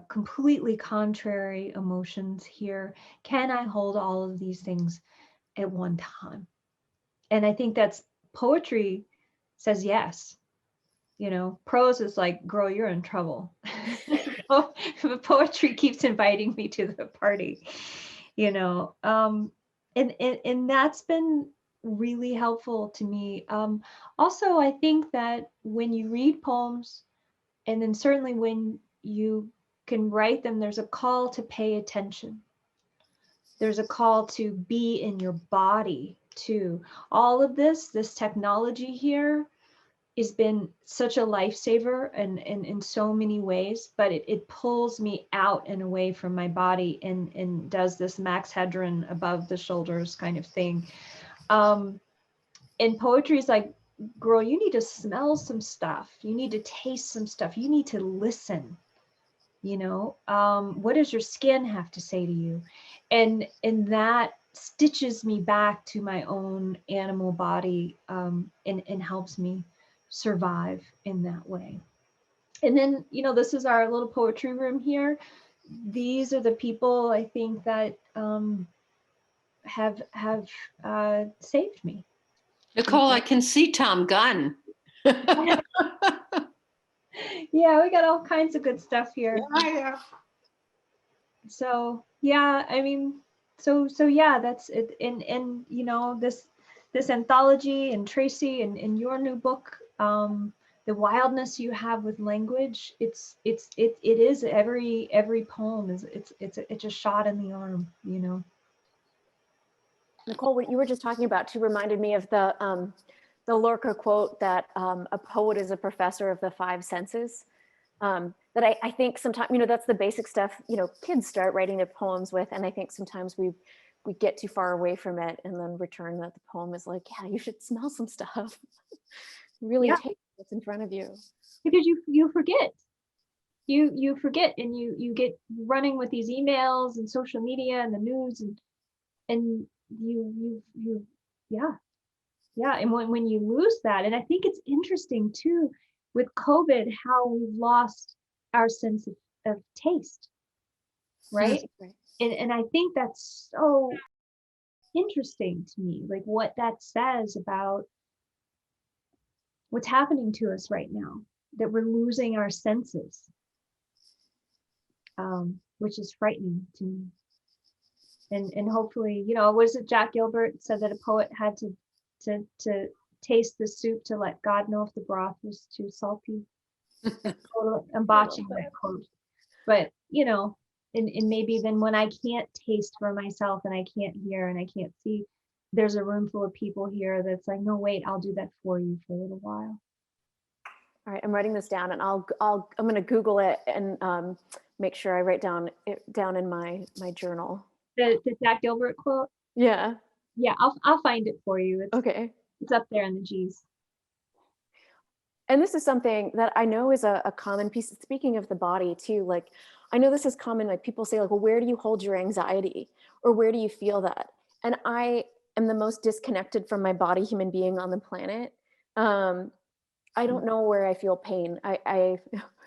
completely contrary emotions here. Can I hold all of these things at one time? And I think that's poetry says yes. Prose is like, girl, you're in trouble. Poetry keeps inviting me to the party, and that's been really helpful to me. Also, I think that when you read poems, and then certainly when you can write them, there's a call to pay attention. There's a call to be in your body too. All of this technology here has been such a lifesaver and in so many ways, but it pulls me out and away from my body and does this Max Headroom above the shoulders kind of thing. And poetry is like, girl, you need to smell some stuff. You need to taste some stuff. You need to listen. What does your skin have to say to you? And that stitches me back to my own animal body, and helps me survive in that way. And then, this is our little poetry room here. These are the people I think that have saved me. Nickole, I can see Tom Gunn. Yeah, we got all kinds of good stuff here. Yeah. So yeah, I mean, so yeah, that's it. And this anthology, and Traci, and your new book, the wildness you have with language, it is every poem is it's a shot in the arm, Nickole, what you were just talking about too reminded me of the Lorca quote that a poet is a professor of the five senses. That I think sometimes, that's the basic stuff, kids start writing their poems with. And I think sometimes we get too far away from it and then return that the poem is like, yeah, you should smell some stuff. Really take what's in front of you. Because you forget. You forget, and you get running with these emails and social media and the news, and you yeah. And when you lose that, and I think it's interesting too with COVID, how we've lost our sense of taste, right? Right. And I think that's so interesting to me, like what that says about what's happening to us right now, that we're losing our senses, which is frightening to me. And hopefully, you know, was it Jack Gilbert said that a poet had to taste the soup to let God know if the broth was too salty. I'm botching that quote, but you know, and maybe then when I can't taste for myself and I can't hear and I can't see, there's a room full of people here that's like, no, wait, I'll do that for you for a little while. All right, I'm writing this down, and I'm going to Google it and make sure I write down in my journal. The Jack Gilbert quote. Yeah. Yeah, I'll find it for you. It's, okay. It's up there in the G's. And this is something that I know is a common piece. Speaking of the body too, like I know this is common. Like people say, like, well, where do you hold your anxiety, or where do you feel that? And I am the most disconnected from my body human being on the planet. I don't know where I feel pain. I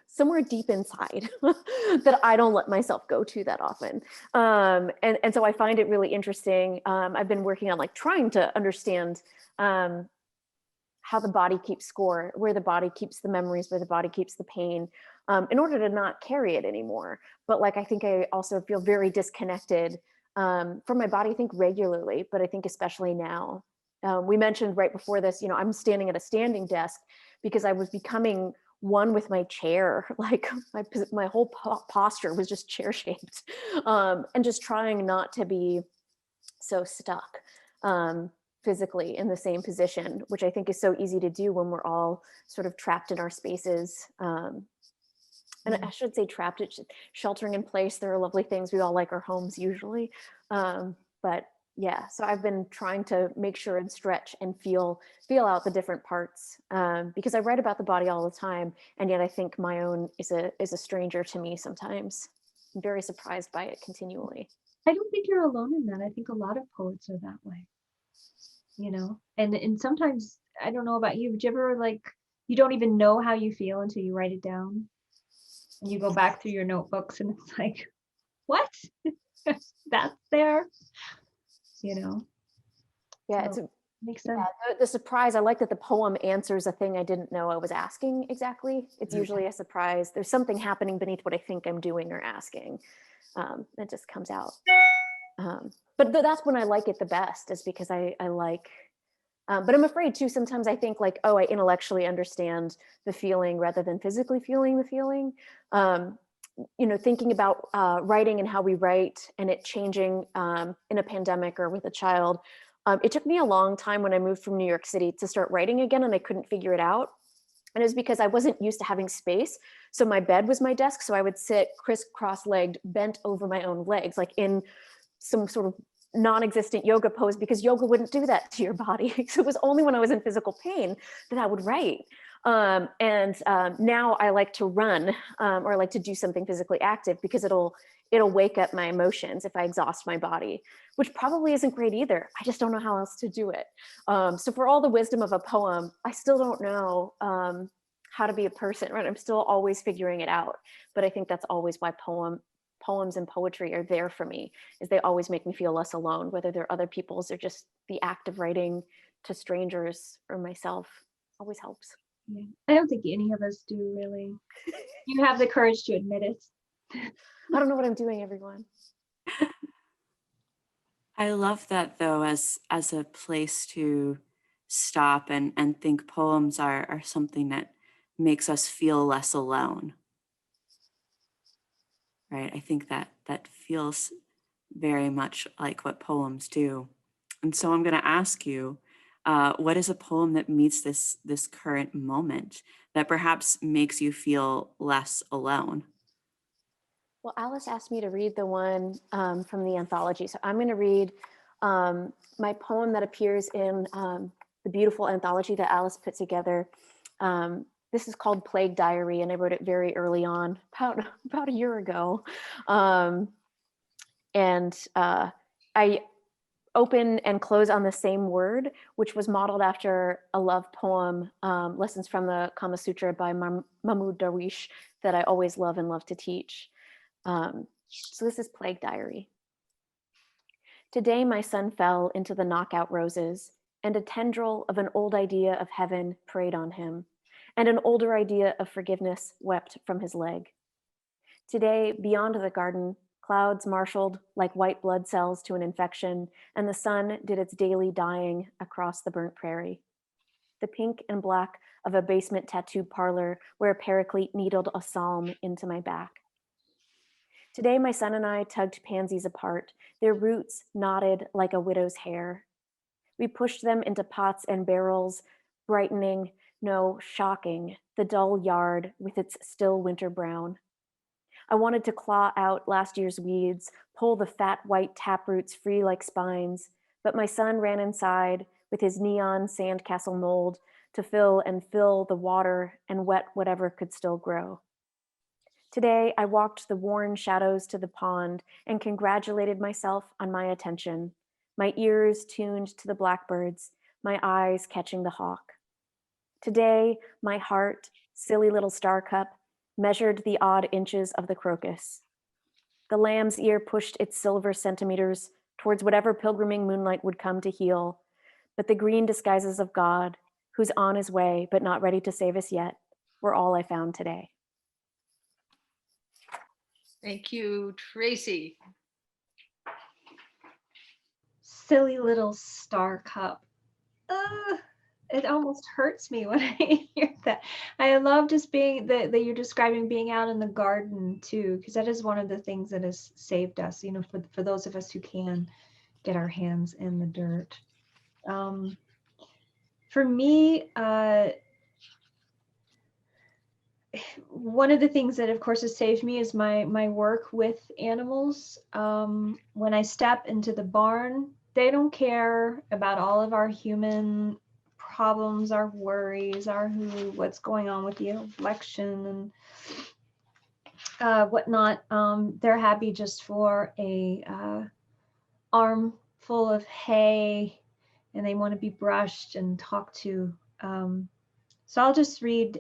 somewhere deep inside that I don't let myself go to that often. And so I find it really interesting. I've been working on like trying to understand how the body keeps score, where the body keeps the memories, where the body keeps the pain, in order to not carry it anymore. But like, I think I also feel very disconnected from my body, I think regularly, but I think especially now. We mentioned right before this, you know, I'm standing at a standing desk because I was becoming one with my chair. Like my whole posture was just chair shaped, and just trying not to be so stuck physically in the same position, which I think is so easy to do when we're all sort of trapped in our spaces. And I should say trapped, sheltering in place. There are lovely things. We all like our homes usually. But yeah, so I've been trying to make sure and stretch and feel out the different parts, because I write about the body all the time, and yet I think my own is a stranger to me sometimes. I'm very surprised by it continually. I don't think you're alone in that. I think a lot of poets are that way, you know, and sometimes, I don't know about you, but you ever like, you don't even know how you feel until you write it down and you go back through your notebooks and it's like, what? That's there, you know? Yeah, so, makes sense. Yeah, the surprise, I like that the poem answers a thing I didn't know I was asking exactly. It's usually a surprise. There's something happening beneath what I think I'm doing or asking. It just comes out. But that's when I like it the best, is because I like, but I'm afraid too, sometimes I think like, oh, I intellectually understand the feeling rather than physically feeling the feeling. You know, thinking about writing and how we write and it changing in a pandemic or with a child. It took me a long time when I moved from New York City to start writing again, and I couldn't figure it out. And it was because I wasn't used to having space. So my bed was my desk. So I would sit crisscross-legged, bent over my own legs, like in some sort of non-existent yoga pose, because yoga wouldn't do that to your body. So it was only when I was in physical pain that I would write. Now I like to run, or I like to do something physically active, because it'll wake up my emotions if I exhaust my body, which probably isn't great either. I just don't know how else to do it. So for all the wisdom of a poem, I still don't know how to be a person, right? I'm still always figuring it out. But I think that's always why poems and poetry are there for me, is they always make me feel less alone, whether they're other people's or just the act of writing to strangers or myself always helps. Yeah. I don't think any of us do, really. You have the courage to admit it. I don't know what I'm doing, everyone. I love that, though, as a place to stop and think poems are something that makes us feel less alone. Right? I think that feels very much like what poems do. And so I'm going to ask you, what is a poem that meets this current moment that perhaps makes you feel less alone? Well, Alice asked me to read the one from the anthology. So I'm going to read my poem that appears in the beautiful anthology that Alice put together. This is called Plague Diary, and I wrote it very early on, about a year ago. I open and close on the same word, which was modeled after a love poem, Lessons from the Kama Sutra by Mahmoud Darwish, that I always love and love to teach. So this is Plague Diary. Today my son fell into the knockout roses and a tendril of an old idea of heaven preyed on him, and an older idea of forgiveness wept from his leg. Today, beyond the garden, clouds marshaled like white blood cells to an infection, and the sun did its daily dying across the burnt prairie. The pink and black of a basement tattoo parlor where a paraclete needled a psalm into my back. Today, my son and I tugged pansies apart, their roots knotted like a widow's hair. We pushed them into pots and barrels, brightening, no, shocking, the dull yard with its still winter brown. I wanted to claw out last year's weeds, pull the fat white taproots free like spines, but my son ran inside with his neon sandcastle mold to fill the water and wet whatever could still grow. Today, I walked the worn shadows to the pond and congratulated myself on my attention, my ears tuned to the blackbirds, my eyes catching the hawk. Today, my heart, silly little star cup, measured the odd inches of the crocus. The lamb's ear pushed its silver centimeters towards whatever pilgriming moonlight would come to heal, but the green disguises of God, who's on his way but not ready to save us yet, were all I found today. Thank you, Traci. Silly little star cup. It almost hurts me when I hear that. I love just being that you're describing being out in the garden too, because that is one of the things that has saved us, you know, for those of us who can get our hands in the dirt. For me, one of the things that of course has saved me is my work with animals. When I step into the barn, they don't care about all of our human problems, our worries, what's going on with the election and whatnot. They're happy just for a armful of hay, and they want to be brushed and talked to. So I'll just read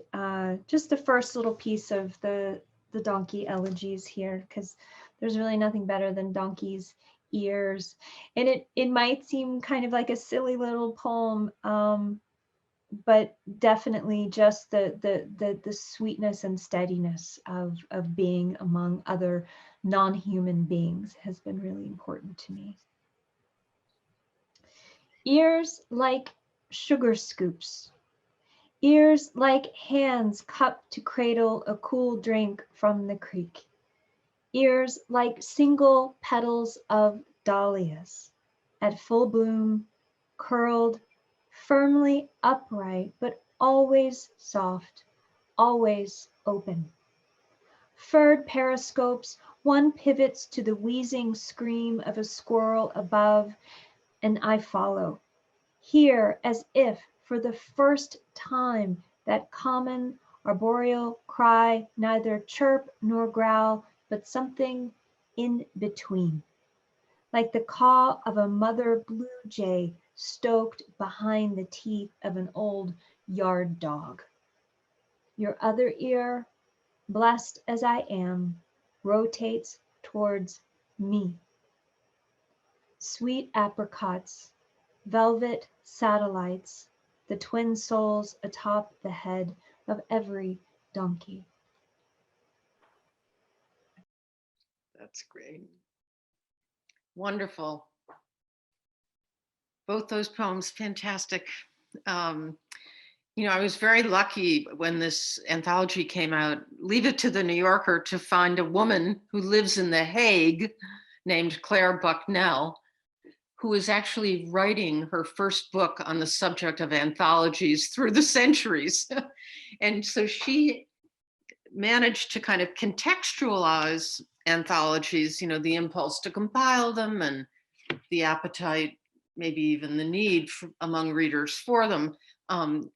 just the first little piece of the donkey elegies here, because there's really nothing better than donkeys' ears. And it might seem kind of like a silly little poem, but definitely just the sweetness and steadiness of being among other non-human beings has been really important to me. Ears like sugar scoops. Ears like hands cupped to cradle a cool drink from the creek. Ears like single petals of dahlias at full bloom, curled, firmly upright, but always soft, always open. Furred periscopes, one pivots to the wheezing scream of a squirrel above, and I follow. Hear as if for the first time that common arboreal cry, neither chirp nor growl, but something in between, like the caw of a mother blue jay stoked behind the teeth of an old yard dog. Your other ear, blessed as I am, rotates towards me. Sweet apricots, velvet satellites, the twin souls atop the head of every donkey. That's great. Wonderful. Both those poems, fantastic. You know, I was very lucky when this anthology came out. Leave it to the New Yorker to find a woman who lives in The Hague named Claire Bucknell, who is actually writing her first book on the subject of anthologies through the centuries. And so she managed to kind of contextualize anthologies, you know, the impulse to compile them and the appetite, maybe even the need among readers for them,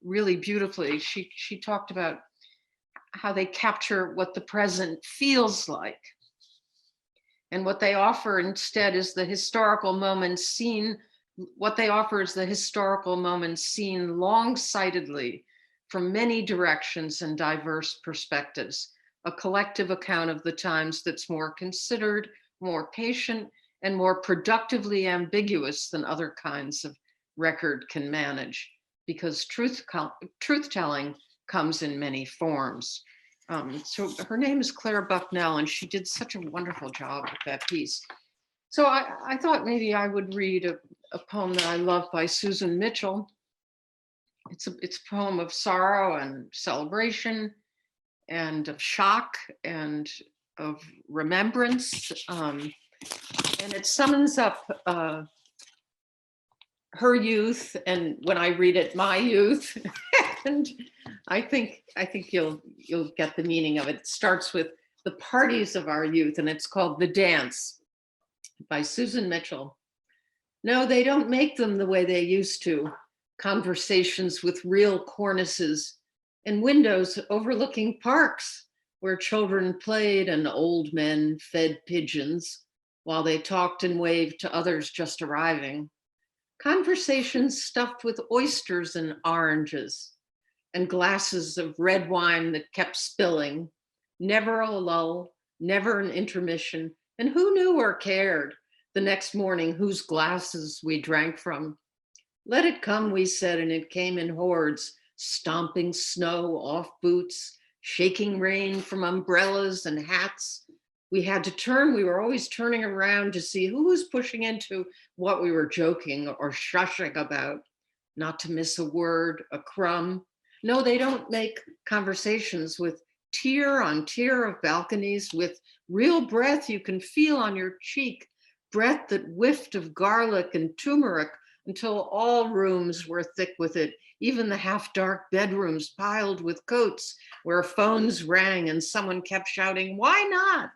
really beautifully. She talked about how they capture what the present feels like. And what they offer instead is the historical moments seen, what they offer is the historical moments seen long-sightedly from many directions and diverse perspectives, a collective account of the times that's more considered, more patient, and more productively ambiguous than other kinds of record can manage, because truth-telling comes in many forms. So her name is Claire Bucknell, and she did such a wonderful job with that piece. So I thought maybe I would read a poem that I love by Susan Mitchell. It's a poem of sorrow and celebration and of shock and of remembrance. And it summons up her youth, and when I read it, my youth. And I think you'll get the meaning of it. It starts with the parties of our youth, and it's called The Dance by Susan Mitchell. No, they don't make them the way they used to. Conversations with real cornices and windows overlooking parks where children played and old men fed pigeons while they talked and waved to others just arriving. Conversations stuffed with oysters and oranges and glasses of red wine that kept spilling. Never a lull, never an intermission. And who knew or cared the next morning whose glasses we drank from? Let it come, we said, and it came in hordes, stomping snow off boots, shaking rain from umbrellas and hats. We had to turn, we were always turning around to see who was pushing into what we were joking or shushing about, not to miss a word, a crumb. No, they don't make conversations with tier on tier of balconies, with real breath you can feel on your cheek, breath that whiffed of garlic and turmeric until all rooms were thick with it, even the half-dark bedrooms piled with coats where phones rang and someone kept shouting, "Why not?"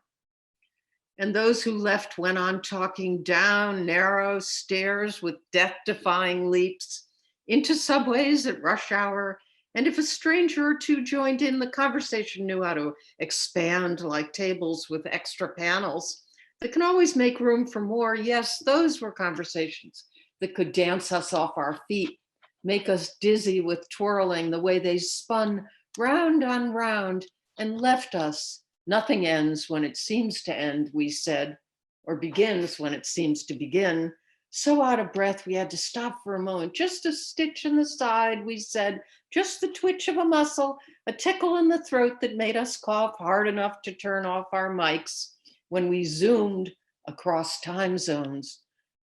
And those who left went on talking down narrow stairs with death-defying leaps into subways at rush hour. And if a stranger or two joined in, the conversation knew how to expand like tables with extra panels that can always make room for more. Yes, those were conversations that could dance us off our feet, make us dizzy with twirling the way they spun round on round and left us. Nothing ends when it seems to end, we said, or begins when it seems to begin. So out of breath, we had to stop for a moment. Just a stitch in the side, we said, just the twitch of a muscle, a tickle in the throat that made us cough hard enough to turn off our mics when we zoomed across time zones.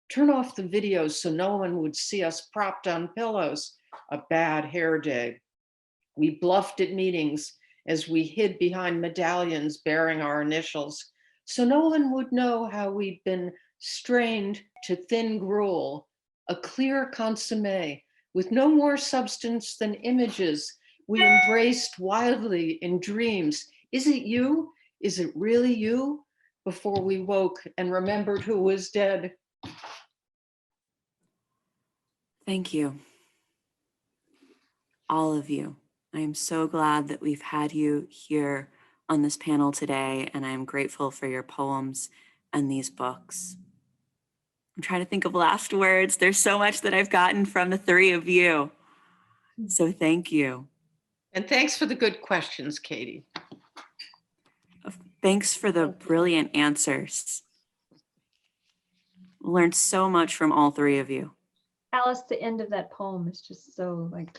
Turn off the videos so no one would see us propped on pillows. A bad hair day. We bluffed at meetings as we hid behind medallions bearing our initials, so no one would know how we'd been strained to thin gruel, a clear consommé with no more substance than images we embraced wildly in dreams. Is it you? Is it really you? Before we woke and remembered who was dead. Thank you, all of you. I am so glad that we've had you here on this panel today, and I am grateful for your poems and these books. I'm trying to think of last words. There's so much that I've gotten from the three of you. So thank you. And thanks for the good questions, Katie. Thanks for the brilliant answers. Learned so much from all three of you. Alice, the end of that poem is just so like,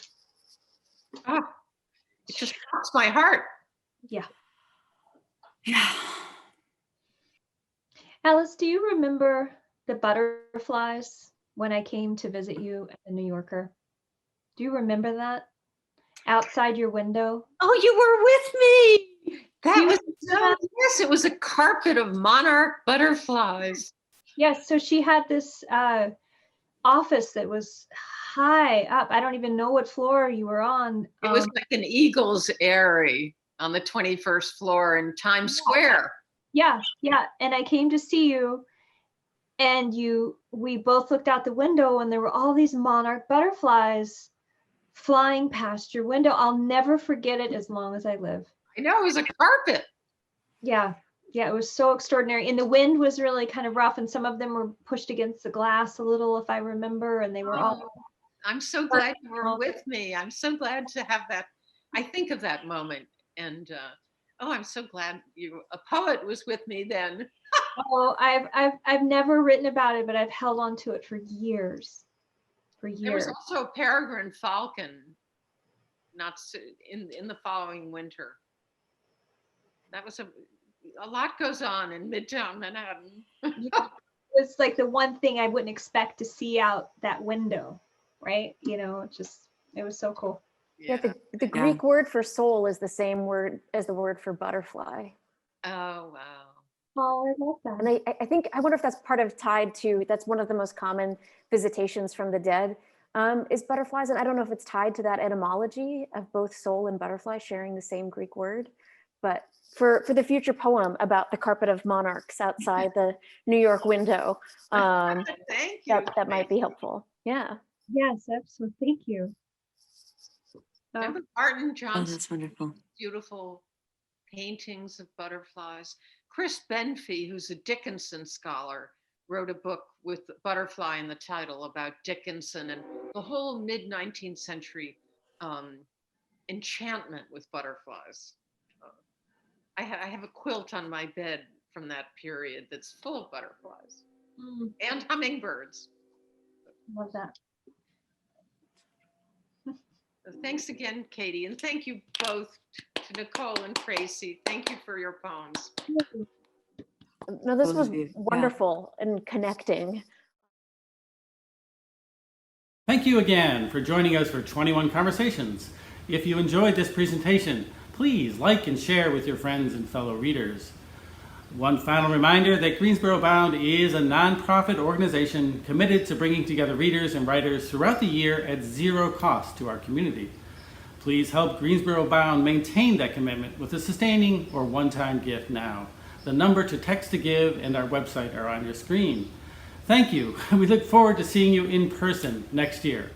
It just touched my heart. yeah. Yeah. Alice, do you remember the butterflies when I came to visit you at the New Yorker? Do you remember that? Outside your window? Oh, you were with me. That You was remember that? yes, it was a carpet of monarch butterflies. Yes, so she had this office that was high up. I don't even know what floor you were on. It was like an eagle's eyrie on the 21st floor in Times Square. Yeah. And I came to see you, and we both looked out the window, and there were all these monarch butterflies flying past your window. I'll never forget it as long as I live. I know, it was a carpet. Yeah, it was so extraordinary. And the wind was really kind of rough, and some of them were pushed against the glass a little, if I remember, and they were all. I'm so glad you were with me. I'm so glad to have that. I think of that moment, and I'm so glad a poet was with me then. Oh, I've never written about it, but I've held on to it for years. for There was years. also a peregrine falcon, in the following winter. That was a lot goes on in Midtown Manhattan. Yeah, it's like the one thing I wouldn't expect to see out that window, right? It was so cool. Yeah, the Greek word for soul is the same word as the word for butterfly. Oh, wow. Oh, I love that. And I wonder if that's tied to, that's one of the most common visitations from the dead, is butterflies. And I don't know if it's tied to that etymology of both soul and butterfly sharing the same Greek word. But for the future poem about the carpet of monarchs outside the New York window, Thank you. that might be helpful. Yeah. Yes, absolutely. Thank you. Remember Martin Oh, Johnson's that's wonderful. beautiful paintings of butterflies? Chris Benfey, who's a Dickinson scholar, wrote a book with butterfly in the title about Dickinson and the whole mid-19th century enchantment with butterflies. I have a quilt on my bed from that period that's full of butterflies and hummingbirds. Love that. Thanks again, Katie, and thank you both to Nickole and Traci. Thank you for your poems. No, this Both was of you, yeah. wonderful and connecting. Thank you again for joining us for 21 Conversations. If you enjoyed this presentation, please like and share with your friends and fellow readers. One final reminder that Greensboro Bound is a nonprofit organization committed to bringing together readers and writers throughout the year at zero cost to our community. Please help Greensboro Bound maintain that commitment with a sustaining or one-time gift now. The number to text to give and our website are on your screen. Thank you. We look forward to seeing you in person next year.